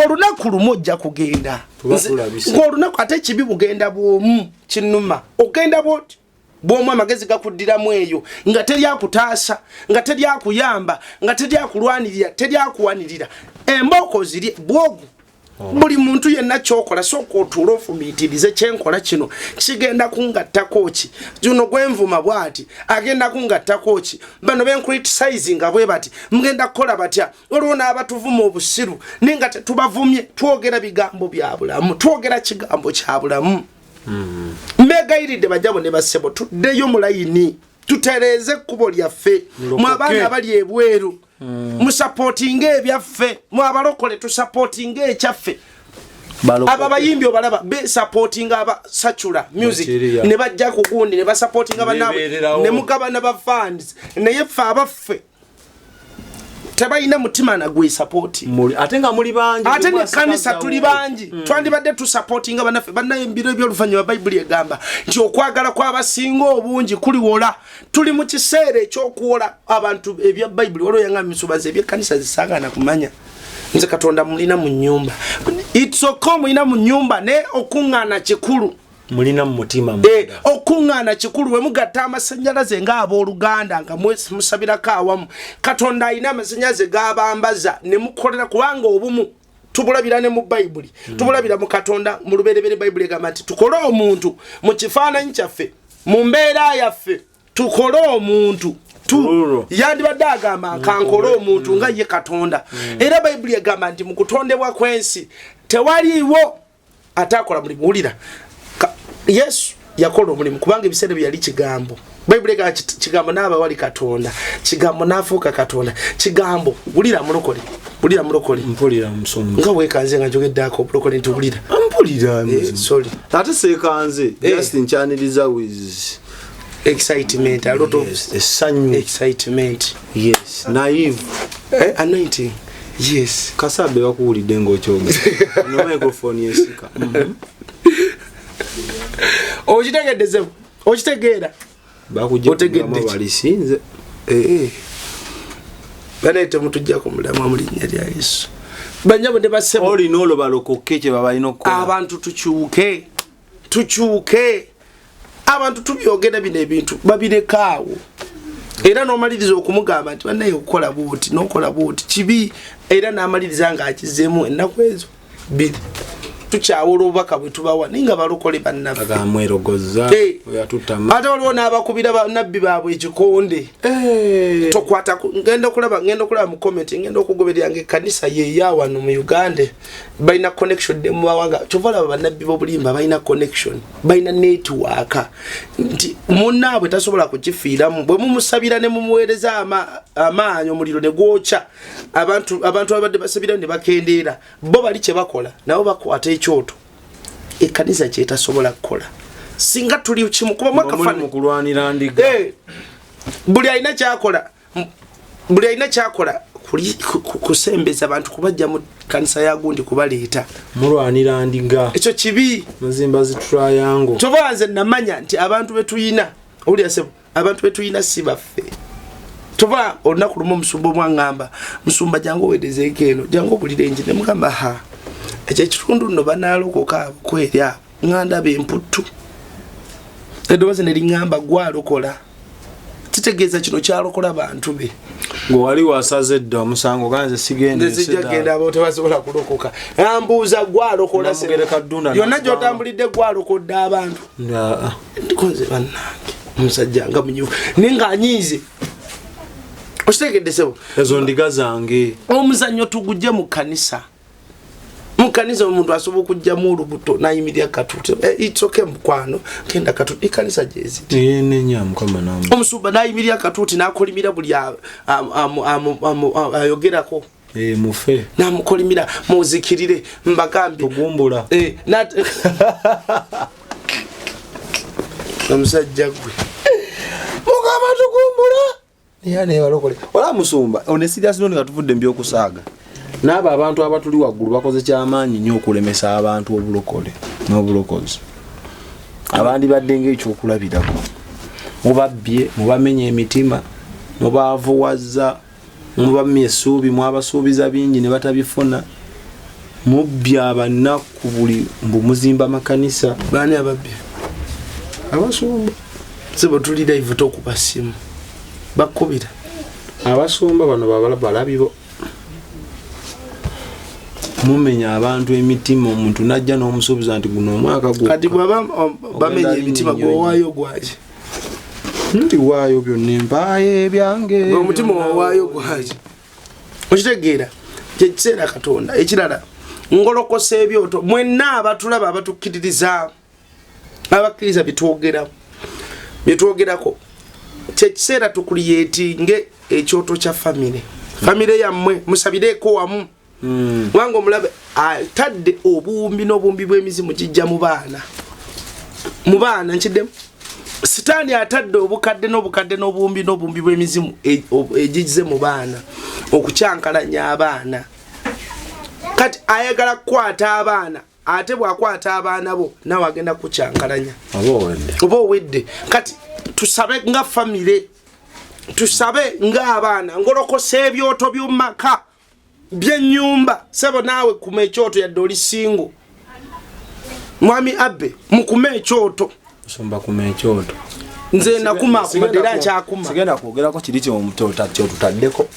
S1: olunaku lumu ojja kugenda ng'olunaku ate kibi bugenda bw'omu kinuma ogenda bw'omu amagezi gakuddiramu eyo nga teryakutaasa nga teryakuyamba nga teryakulwanirira teryakuwanirira embooko ziri bwogu buli muntu yenna kyokola sooka otuula ofumiitirize kyenkola kino kigenda kungattako ki juno gwenvuma bwati agenda kungattako ki bano bencriticize nga bwe bati mugenda kukola batya olwo n'abatuvuma obusiru ninga tetubavumye twogera bigambo bya bulamu twogera kigambo kya bulamu mbegayiridde bajjabo ne basebo tuddeyo mu layini tutereeze ekkubo lyaffe mu abaana abali ebweru musapootinga ebyaffe mu abalokole tusapootinga ekyaffe aba bayimbi obalaba besapootinga abasacula music ne bajja ku gundi ne basapootinga bannaabwe ne mugabana ba funds naye ffe abaffe tebalina mutima na gwe support
S5: ate nga muli bangi
S1: ate ne kanisa tuli bangi twandibadde tu supportinga banaffe bannaye mbiro by'oluvannyuma Bayibuli egamba nti okwagala kw'abasinga obungi kuliwola tuli mu kiseera ekyokuwola abantu ebya Bayibuli olwo yanga misubaze eby'ekkanisa zisagaana kumanya nze Katonda mulina mu nnyumba it's okay mulina mu nnyumba ne okuŋŋaana kikulu
S5: mulina mu mutima
S1: okuŋŋaana kikulu we mugatta amasannyalaze ng'abooluganda nga musabirako awamu Katonda alina amasannyalaze g'abambaza ne mukolera kubanga obumu tubulabira ne mu Bayibuli tubulabira mu Katonda mu luberebere Bayibuli egamba nti tukole omuntu mu kifaananyi kyaffe mu mbeera yaffe tukole omuntu yandibadde agamba kankole omuntu nga ye Katonda era Bayibuli egamba nti mu kutondebwa kw'ensi tewaliiwo ataakola mulimu wulira Yesu yakola omulimu kubanga ebiseera bye yali kigambo Bayibuli egamba kigambo n'aba wali Katonda kigambo n'afuuka Katonda kigambo bulira mulokole
S5: mpulira musumba
S1: nga weekanze nga njogeddeako obulokole nti bulira
S5: mpulira
S1: sorry
S5: ate seekanze just nchanneliza with
S1: excitement a lot of
S5: essanyu
S1: excitement
S5: yes naive
S1: anointing yes
S5: kasabe bakuwulidde ng'okyogera no microphone yesika
S1: okitegeddezeemu okitegeera
S5: bakujjamu balisinze
S1: baleete mutujjako mulamu mu linnya lya Yesu banyabo ne basebo
S5: olina olwo balokoke kye babalina okukola
S1: abantu tukyuke abantu tubyogera bino ebintu babirekaawo era n'omaliriza okumugamba nti bannaye okukola bwoti n'okola bwoti kibi era n'amaliriza ng'akizeemu ennaku ezo biri tukyawola obubaka bwe tubawa ninga balokole bannaffe
S5: agamwerogoza oyatutama
S1: ate waliwo n'abakubira bannabbi baabwe ekikonde tokwata ngenda okulaba mu comment ngenda okugobereranga ekkanisa yeeyawano mu Uganda balina connection ne mu bawanga kyovalaba bannabbi b'obulimba balina connection balina network nti munnaabwe tasobola kukifiiramu bwe mumusabira ne mumuweereza amaanyi omuliro ne gwokya abantu abadde basabira ne bakendeera bo bali kye bakola nabo bakwata ekyoto ekkanisa kyetasobola kukola singa tuli kimu kuba mwaka fani
S2: mukulwanira ndiga
S1: buli alina kyakola kusembeza abantu kubajja mu kanisa ya gundi kubaleeta
S2: mulwanira ndiga
S1: ekyo kibi
S2: mazimba zitriangle
S1: tobanze namanya nti abantu betuyina oli asebo abantu betuyina si baffe toba olunaku lumu omusumba omwangamba musumba jangu wedezeko eno jangu obulirenje ne mugamba ha ekyo ekitundu nno banalokoka kwerya nganda bemputtu edoze ne lingamba gwalokola kitegeeza kino kyalokola bantu be
S2: ngo wali wasaze dda omusango ganze sigende
S1: genda abo tebasobola kulokoka ambuuza gwalokola yonna gyotambulidde gwalokodde abantu ndikonze bannange omusajja nga munyivu ninga anyiize okitegedde sebo
S2: ezo ndiga zange
S1: omuzannyo tugujje mu kanisa omuntu asobola okujjamu olubuto nayimirira katuuti it's okay mukwano kenda katuuti ikanisa jezi omusumba nayimirira katuuti nakolimira buli ayogerako
S2: mufe
S1: namukolimira muzikirire mbagambi
S2: tugumbula
S1: omusajja gwe
S5: mugamba tugumbula yani walokole wala musumba one serious none katuvudde mbyo kusaaga
S2: nabo abantu abatuli waggulu bakoze kyamaanyi nnyo okulemesa abantu obulokole n'obulokozi abandi badde ng'ekyokulabirako mubabbye mubamenye emitima mubaavuwazza mubamye essuubi mwabasuubiza bingi ne batabifuna mubbye abannaku buli muzimba makanisa
S1: baani ababbye
S2: abasumba
S1: sebo tuli live tokubasimu bakubira
S2: abasumba bano balabibo mumenya abantu emitima omuntu najja n'omusuubiza nti guno omwaka gwo
S1: kati baba bamenye emitima gwowaayo gwaje
S2: ndi waayo byonna empaaye byange
S1: omutima wawaayo gwaje okitegeera kyekiseera katonda ekirala ngolokosa ebyoto mwenna abatulaba abatukkiririza abakkiriza byetwogerako kyekiseera tukuliyetinge ekyoto kya famire yammwe musabireko wamu wanga omulabe atadde obuwumbi n'obuwumbi bw'emizimu kijja mu baana nkiddemu sitaani atadde obukadde n'obuwumbi bw'emizimu egize mu baana okukyankalanya abaana kati ayagala kukwata abaana ate bwakwata abaana bo nawe agenda kukyankalanya oba owedde kati tusabe nga famire tusabe nga abaana ngolokosa ebyoto by'omumaka byennyumba sebo naawe kuma ekyoto yadde oli singo mwami abbe mukuma ekyoto
S2: somba kuma ekyoto
S1: nze nakuma kumadera nkyakuma
S5: sigenda kwogerako kiri kyotutaddeko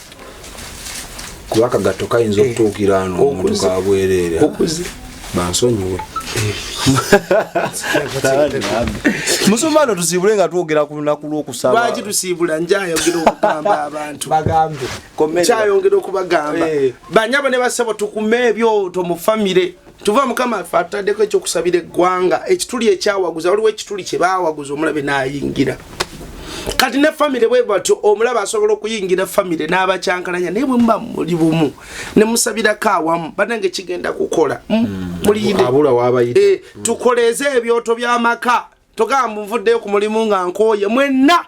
S2: kubaka gatto kayinza okutuukira ano omuntu kabwereere
S1: okuze
S2: bansonyiwe
S5: musumano tusiibule nga twogera ku lunaku lw'okusaba
S1: lwaki tusiibula njayogera okugamba abantu
S5: bagambe
S1: kyayongera okubagamba banyabo ne basebo tukume ebyoto mu famire tuva mukama afe ataddeko ekyokusabira eggwanga ekituli ekyawaguza waliwo ekituli kye baawaguza omulabe n'ayingira kati ne famire bwe batyo omulaba asobola okuyingira famire n'abakyankalanya naye bwe muba muli bumu ne musabirako awamu banange kigenda kukola mulinde tukoleze ebyoto by'amaka togamba nvuddeyo ku mulimu nga nkooye mwenna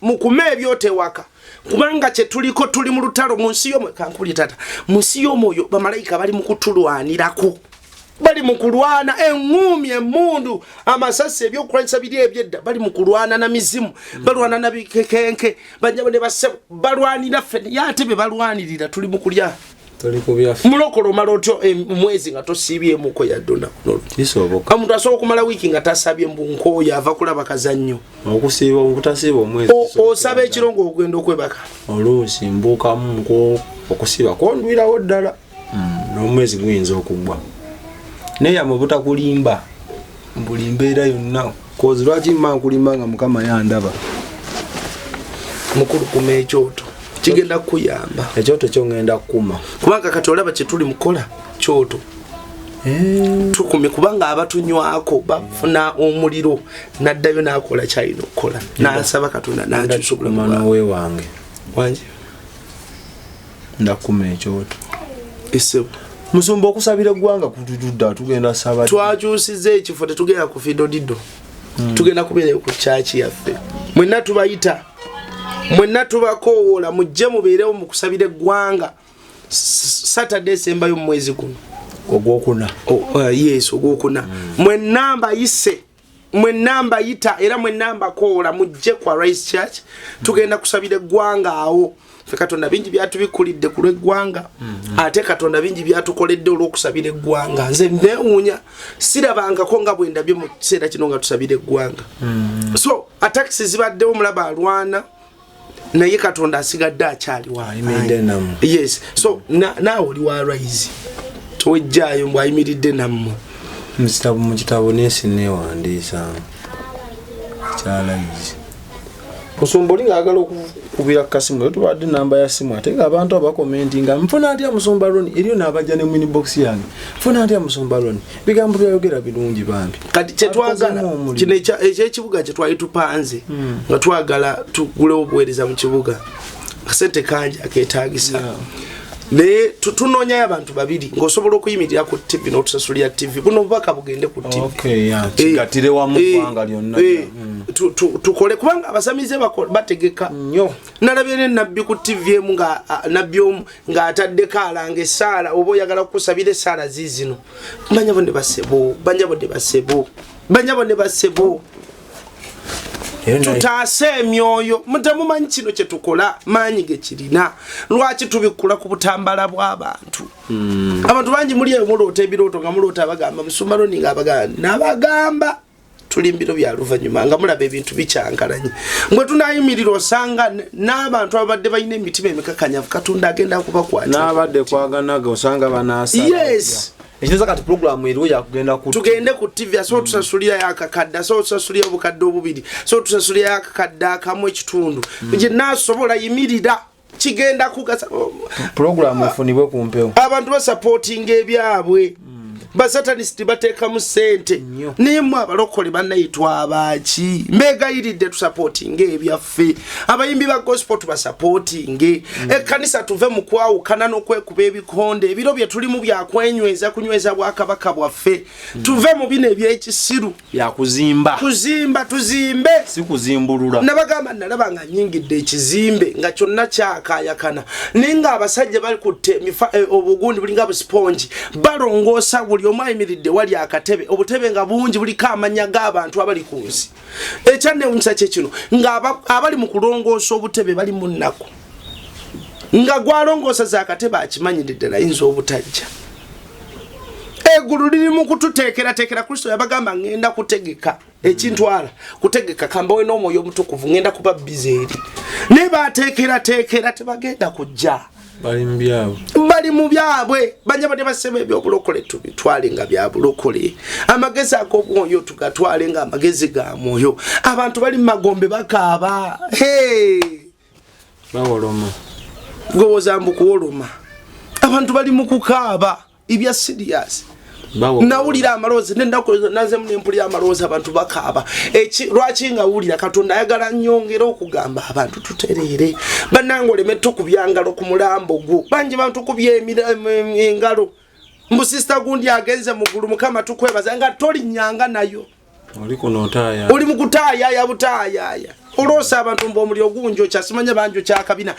S1: mukume ebyoto ewaka kubanga kye tuliko tuli mu lutalo mu nsi y'omwoyo kankuli tata mu nsi y'omwoyo bamalayika bali mu kutulwanirako bali mu kulwana eŋŋumi emmundu amasasi ebyokulwanyisa biri ebyedda bali mu kulwana na mizimu balwana na bikekenke banyabo ne basebo balwanira ffe yate be balwanirira tuli mu kulya mulokolo omala otyo omwezi nga tosiibyemuko yaddona
S2: kisoboka
S1: omuntu asobola okumala wiiki nga tasabye mbunkooyo ava kulaba kazannyo
S2: okusiiba obutasiiba omwezi
S1: osaba ekiro ng'ogenda okwebaka
S2: oluusi mbuukamu okusiiba kondwirawo ddala n'omwezi guyinza okuggwa naye mu butakulimba mbuli mbeera yonna kozi lwaki mma nkulimba nga mukama yandaba
S1: mukulu kuma ekyoto kigenda kukuyamba
S2: ekyoto kyo ngenda kukuma
S1: kubanga kati olaba kye tuli mukola kyoto tukume kubanga abatunywako bafuna omuliro naddayo n'akola kyalina okukola n'asaba katonda n'akyusugula
S2: nowe wange
S1: wanje
S2: ndakuma ekyoto
S1: esebo
S5: musumba okusabira eggwanga kutujudda tugenda saba
S1: twakyusiza ekifo tetugenda ku fido dido tugenda kubeerayo ku church yaffe mwenna tubayita mwenna tubakoola mujje mubeerewo mu kusabira eggwanga Saturday semba yo mwezi guno
S2: ogwokuna
S1: yes ogwokuna mwenamba yise mwenamba yita era mwenamba koola mujje kwa Rise Church tugenda kusabira eggwanga awo fe Katonda bingi byatu bikulidde ku lw'eggwanga ate Katonda bingi byatukoledde olw'okusabira eggwanga nze neewuunya sirabangako nga bwe ndabye mu kiseera kino nga tusabira eggwanga so attacks zibaddewo mulaba alwana naye Katonda asigadde akyali
S2: waayimiridde
S1: yes so naawe oli wa Rise tuwejjaayo mbwayimiridde nammwe
S2: mu kitabo nesi neewandiisa kyalayizi Musumba oli ng'agala okubira kasimu tubadde namba ya simu ate ng'abantu abakomenti nga mfuna atya Musumba Loni eriyo n'abajja ne mini box yange mfuna atya Musumba Loni bigambo byayogera birungi bambi
S1: kati kyetwagala kino ekyekibuga kye twali tupanze nga twagala tugulewo obuweereza mu kibuga akasente kangi akeetaagisa ne tunoonya abantu babiri ng'osobola okuyimirira ku TV n'otusasulira TV buno obubaka bugende ku TV
S2: kigatire wamu ggwanga lyonna
S1: tukole kubanga abasamize bategeka nnyo nalabye ne nabbi ku TV emu nga nabbi omu ng'ataddeko alanga essaala oba oyagala okusabira essaala ziizino banya bonne basebo tutaase emyoyo mutamumanyi kino kye tukola maanyi ge kirina lwaki tubikula ku butambala bw'abantu abantu bangi muli eyo muloota ebirooto nga muloota abagamba Musumba Loni ng'abagamba nabagamba tulimbiro bya luvannyuma nga mulaba ebintu bikyankalanye mbwe tunayimirira osanga n'abantu abadde balina emitima emikakanyavu Katonda agenda kubakwata
S2: n'abadde kwaganaga osanga banaasa
S1: yes
S2: ekiza kati program eriwo yakugenda ku
S1: tugende ku TV so tusasulira yakakadda so tusasulira obukadde obubiri so tusasulira yakakadda akamu ekitundu je nasobola yimirira kigenda kugasa
S2: program efunibwe ku mpewo
S1: abantu ba supporting ebyabwe ba satanist bateka mu sente nimwe abalokole banayitwa abachi mega iridde tu supporting ebyaffe abayimbi ba gospel tu ba supporting kanisa tuve mu kwawukana n'okwekuba ebikonde ebiro bye tulimu bya kunyweza bwakabaka bwaffe tuve mu bino ebyekisiru
S2: ya kuzimba
S1: tuzimbe
S2: si kuzimbulula
S1: nabagamba nalaba nga nyingidde ekizimbe nga kyonna kyakayakana ninga abasajja bali kutte obugundi bulinga bu sponge balongoosa buli omayimiridde wali akatebe obutebe nga bungi buliko amanya g'abantu abali ku nsi ekyanewunyisa kye kino nga abali mu kulongoosa obutebe bali mu nnaku nga gwalongoosa za akatebe akimanyiridde nayinza obutajja eggulu liri mu kututeekerateekera Kristo yabagamba ngenda kutegeka ekintwala kutegeka kambawe n'omwoyo omutukuvu ngenda kuba bizeeri ne bateekerateekera tebagenda kujja bali mu byabwe banya bade basebe ebyobulokole tubitwale nga bya bulokole amagezi ag'omwoyo tugatwale nga amagezi ga mwoyo abantu bali mu magombe bakaaba
S2: bawoloma
S1: gowoza mbu kuwoloma abantu bali mu kukaaba ibya serious nawulira amaloozi naze munempuli amaloozi abantu bakaaba lwaki nga wulira Katonda ayagala nnyongera okugamba abantu tutereere bannange oleme tukubyangalo ku mulambo gwo bangi bantu tukubye engalo mbu sister gundi agenze mu ggulu Mukama tukwebaza nga toli nyanga nayo oli mu kutaayaya butaayaya oloosa abantu mbu omuliro gunjo kyasimanya banjo kyakabina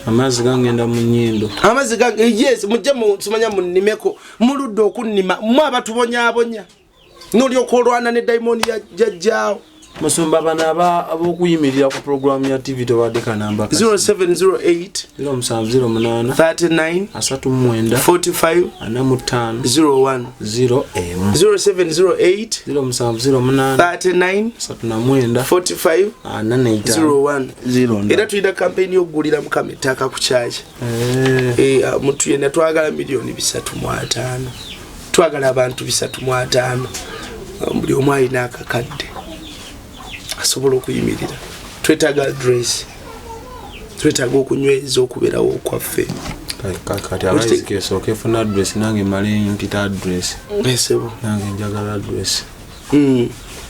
S2: amazi gangenda mu nnyindo
S1: amazi gange yes mujje simanya munimeko muludde okunnima mwe abatubonyaabonya n'olyokolwana ne daimoni jajjaawo
S2: Musumba bana abokuyimirira ku program ya TV tobadde namba
S1: 0708
S2: 0708
S1: 39
S2: 39
S1: 45
S2: 45
S1: 01 0708
S2: 0708
S1: 39 45 01 era tulina kampeni y'okugulira Mukama ettaka ku kyaki muntu yenna twagala miliyoni 3.5 twagala abantu 3.5 buli omu alina akakadde asobola okuyimirira twetaaga address twetaaga okunyweza okubeerawo okwaffe
S2: kati abayizi kesooka efuna address nange male mpita address
S1: esebo
S2: nange njagala address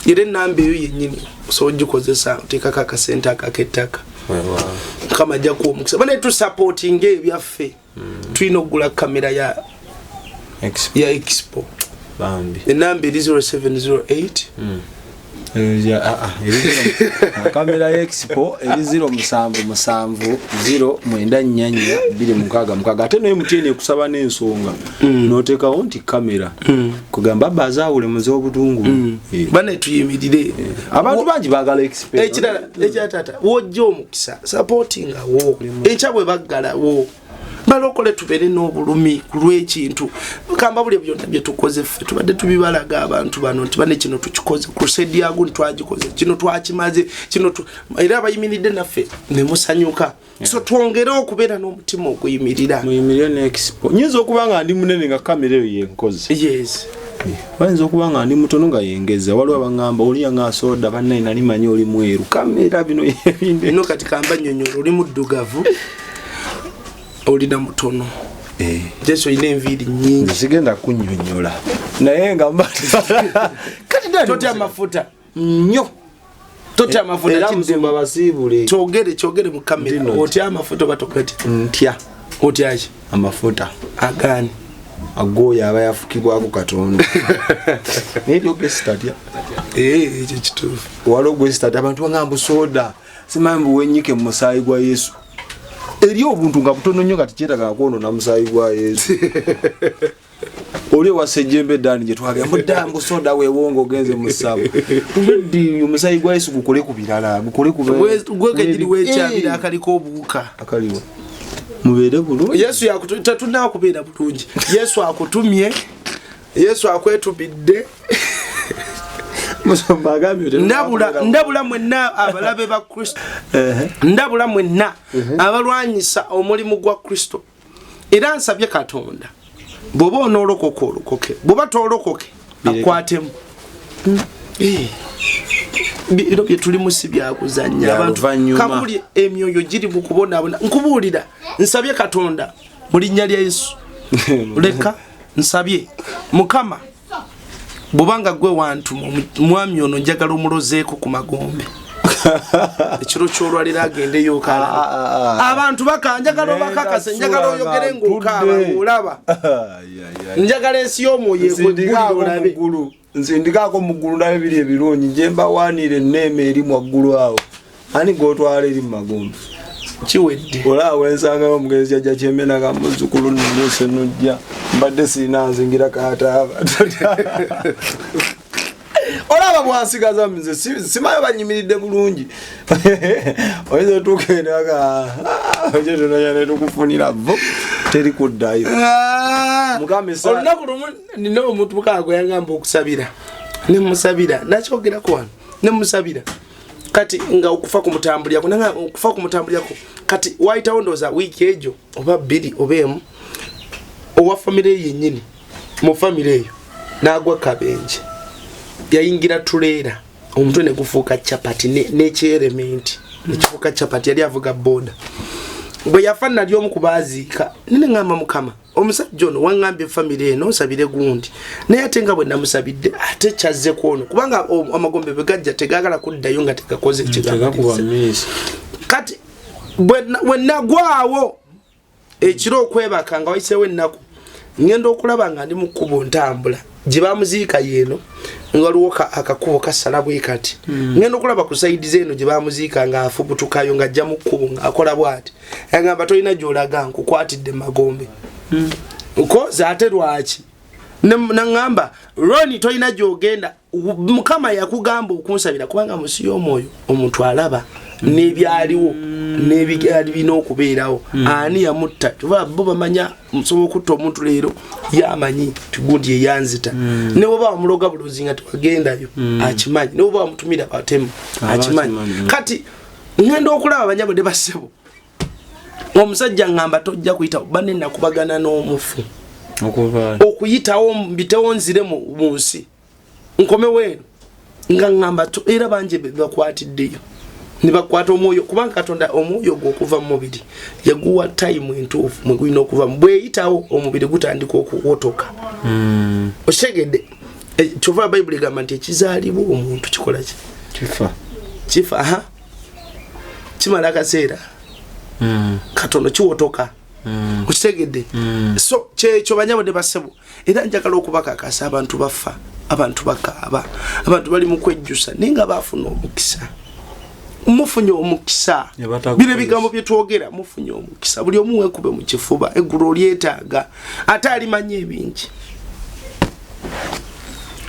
S1: era ennamba eyo yennyini osobola ogikozesa oteekako akasente akakettaka Mukama ajja kuwa omukisa bane tusupportinga ebyaffe tulina okugula kamera ya Expo
S2: bambi
S1: ennamba eri 0708
S2: kamera ya expo eri 07770942 ate naye mutene kusaba n'ensonga n'oteekawo nti kamera kugamba bazaawule muze obutungulu
S1: bane tuyimirire
S2: abantu bangi baagala expo
S1: ekirala wojja omukisa supportinga wo enkya bwe baggalawo balokole tubeere n'obulumi ku lw'ekintu kamba buli byonna bye tukoze ffe tubadde tubibalaga abantu bano nti bane kino tukikoze crusade yagu ntwagikoze kino twakimaze kino era abayimiridde naffe ne musanyuka so twongere okubeera n'omutima okuyimirira
S2: muyimirire ne expo nyinza okuba nga ndi munene nga kamera eyo yenkoze
S1: yes
S2: bayinza okuba nga ndi mutono nga yengeza waliwo abangamba oliya nga soda bannaye nali manyi oli mweru kamera bino yebinde
S1: no kati kamba nnyonnyola oli muddugavu olina mutono jesu ine enviiri nyingi
S2: sigenda kunnyonnyola naye nga kati
S1: toti amafuta nnyo toti amafuta
S2: era musumba basiibule
S1: kyogere mu kamera otya amafuta batokati
S2: ntya
S1: otyaki
S2: amafuta
S1: agani
S2: agoya aba yafukibwako Katonda nebyo gesitatya
S1: ekyo kituufu
S2: waliwo gwesitatya abantu bagamba soda simanyi buwenyike mu musaayi gwa Yesu eri obuntu nga butono nnyo kati kyetaaga kwonoona musaayi gwa Yesu oli wasejjembe ddaani gye twagamba mudambu soda weewongo ogenze mu ssabo ndi omusaayi gwa Yesu gukole ku birala gukole ku
S1: gwekejiri weekyabira akaliko obuwuka
S2: akaliwo mubeere bulungi
S1: Yesu yakutunawo kubeera bulungi Yesu akutumye Yesu akwetubidde ndabula mwenna abalabe ba Kristo ndabula mwenna abalwanyisa omulimu gwa Kristo era nsabye Katonda bw'oba onoolokoka olokoke bw'oba toolokoke akwatemu biro bye tuli musi byakuzannya abantu kabuli emyoyo giri mu kubonaabona nkubuulira nsabye Katonda mu linnya lya Yesu leka nsabye Mukama bubanga gwe wantu mwami ono njagala omulozeeko ku magombe ekiro kyolwalira agendeyo kala abantu bakanjagala bakakase njagala oyogere ng'okaaba olaba njagala ensi y'omwoyo
S2: egulu nzindikaako mu ggulu naye biri ebirungi gye mbawaanire enneema eri mu ggulu awo ani g'otwala eri mu magombe
S1: kiwedde
S2: olaba wensangayo omugenzi yajja kyemenaga muzzukulu nnuuse nojja mbadde sirina nzingira kaataaba olaba bwansigaza nze simayo banyimiridde bulungi oyinza otuuka enaga kyetonoya netukufunira vo teri kuddayo
S1: olunaku lumu nina omuntu mukaago yangamba okusabira nemusabira nakyogerako wano nemusabira kati nga okufa kumutambulyako nanga okufa kumutambulyako kati wayitawo ndooza wiiki ejo oba bbiri oba emu owa famire yennyini mu famire eyo n'agwa kabenje yayingira tuleera omutwe ne gufuuka chapati n'ekyerementi nekifuuka chapati yali avuga boda bwe yafa nali omu kubaaziika nene ngamba Mukama omusajja ono waŋŋambye famire eno nsabire gundi naye ate nga bwe namusabidde ate kyazze kwono kubanga amagombe bwe gajja tegaagala kuddayo nga tegakoze ekigambo kati bwe nagwawo ekiro okwebaka nga wayiseewo ennaku ngenda okulaba nga ndi mu kkubo ntambula gye bamuziika yeeno nga waliwo akakubo kasala bwe kati ngenda okulaba ku sayidi zeeno gye bamuziika nga afubutukayo ng'ajja mu kkubo ng'akola bw'ati yagamba tolina gy'olaga nkukwatidde magombe nkoze ate lwaki naŋŋamba Roni tolina gy'ogenda Mukama yakugamba okunsabira kubanga musi y'omwoyo omuntu alaba n'ebyaliwo n'ebigali bina okubeerawo ani yamutta tuba bo bamanya musobola okutta omuntu leero yamanyi tigundi yeyanzita ne bwoba wamuloga bulozi nga tewagendayo akimanyi ne bwoba wamutumira batemu akimanyi kati ngenda okulaba banyabo ne basebo omusajja ngamba tojja kuyita bane nakubagana n'omufu okuyitawo mbitewo nzire mu nsi nkome weeno nga ngamba era banje bakwatiddeyo nibakwata omwoyo kubanga Katonda omwoyo gw'okuva mu mubiri yaguwa time entuufu mwe gulina okuva bweyitawo omubiri gutandika okuwotoka okitegedde kyova Bayibuli egamba nti ekizaalibwa omuntu kikola ki kifa kimala akaseera katono kiwotoka okitegedde so kyekyo banyabo ne basebo era njagala okubakakasa abantu bafa abantu bakaaba abantu bali mu kwejjusa ninga bafuna omukisa mufunye omukisa bino ebigambo bye twogera mufunye omukisa buli omu weekube mu kifuba eggulu olyetaaga ate alimanya ebingi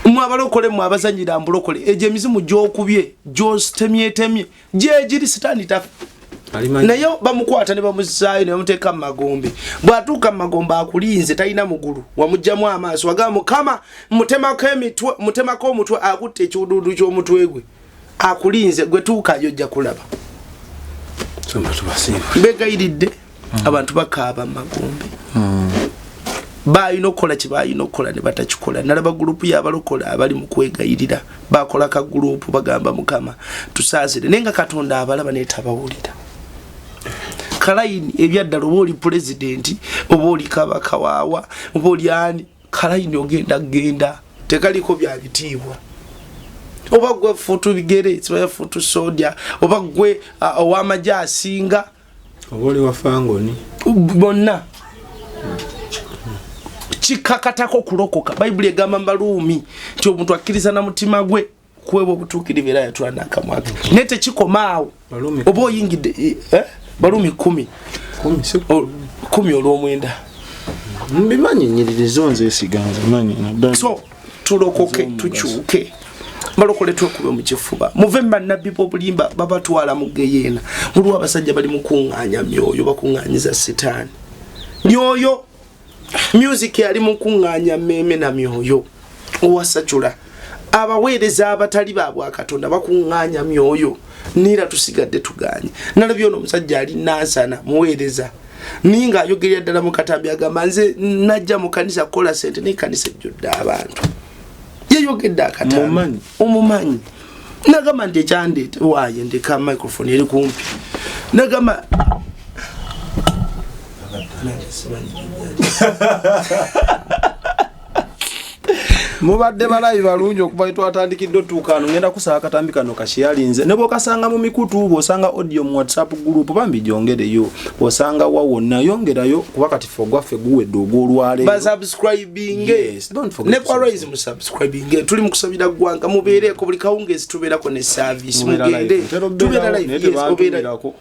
S1: mwabalokole mwabazanyira mbulokole egyo emizimu gy'okubye gy'ositemyetemye gyegiri sitaani tafe naye bamukwata ne bamuzaayo ne bamuteeka mu magombe bw'atuuka mu magombe akulinze talina mugulu wamugjamu amaaso wagamba mukama mutemako omutwe akutta ekiwuduudu ky'omutwe gwe akulinze gwe tuukayo ojja kulaba begayiridde abantu bakaaba mu magombe bayina okukola kye bayina okukola ne batakikola nalaba gurupu y'abalokola abali mu kwegayirira bakola ka gurupu bagamba mukama tusaasire naye nga katonda abalaba naye tabawulira kalayini ebyaddala oba oli pulezidenti oba oli kabaka waawa oba oli ani kalayini ogenda genda tekaliko bya bitiibwa oba gwe futu bigere tibaya futu sodia oba gwe ow'amagye asinga
S2: oba oli wafangoni
S1: bonna kikakatako kulokoka bayibuli egamba Baluumi nti omuntu akkiriza na mutima gwe kwebwa obutuukirivu era yatwala akamwake naye tekikomaawo oba oyingidde Baluumi 10 olw'omwenda
S2: mbimanyi nyiririzo nze esiganza manyi naddala
S1: so tulokoke tukyuke balokole twekube mu kifuba muve bannabbi b'obulimba babatwala mu geyeena muliwo abasajja bali mu kuŋŋaanya myoyo bakuŋŋaanyiza setaani myoyo music yali mu kuŋŋaanya mmeeme na myoyo owasajula abaweereza abatali baabwe akatonda bakuŋŋaanya myoyo niira tusigadde tuganye nalabye ono omusajja ali nansana muweereza ninga ayogerera ddala mu katambi agamba nze najja mu kanisa kukola sente n'ekkanisa ejjudde abantu yeyogedde akatambi omumanyi nagamba nti ekyandeete waaye ndeka microphone eri kumpi nagamba
S2: mubadde balayi balungi okuva twatandikidde otuukaano ngenda kusaba akatambi kano kashiyalinze ne bw'okasanga mu mikutu bw'osanga audio mu WhatsApp group bambi gyongereyo bw'osanga wa wonna yongerayo kuba kati ffe ogwaffe guwedde ogw'olwaleero
S1: basubscribing ne kwa rise mu subscribing tuli mu kusabira ggwanga mubeereko buli kawungeezi tubeerako ne service mugende tubeera live obeerako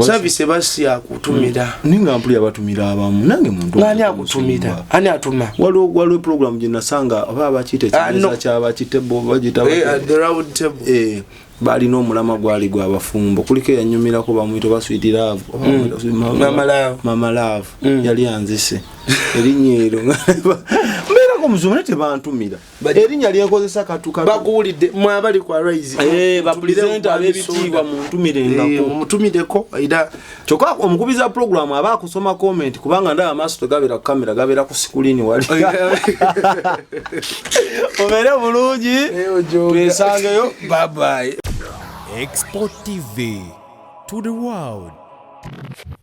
S1: service basi akutumira
S2: ninga ampuli abatumira abamu nange muntu
S1: ngani akutumira ani atuma
S2: waliwo program gye nasanga oba abakite kimeza kyabakite bo bagita
S1: the round table
S2: balina omulama gwali gw'abafumbo kuliko eyanyumirako bamuyita basweet love mama love yali anzise erinnya ero mbeerako muzumu naye tebantumira erinnya lyenkozesa katuka
S1: bakuwulidde mwabali kwa rise
S2: bapulezenta ab'ebitiibwa muntumirengako
S1: mumutumireko era
S2: kyokka omukubiza programu aba akusoma comment kubanga ndaba amaaso tegabeera ku kamera gabeera ku sikulini wali obeere bulungi twesangeyo bye bye.
S3: Export TV to the world.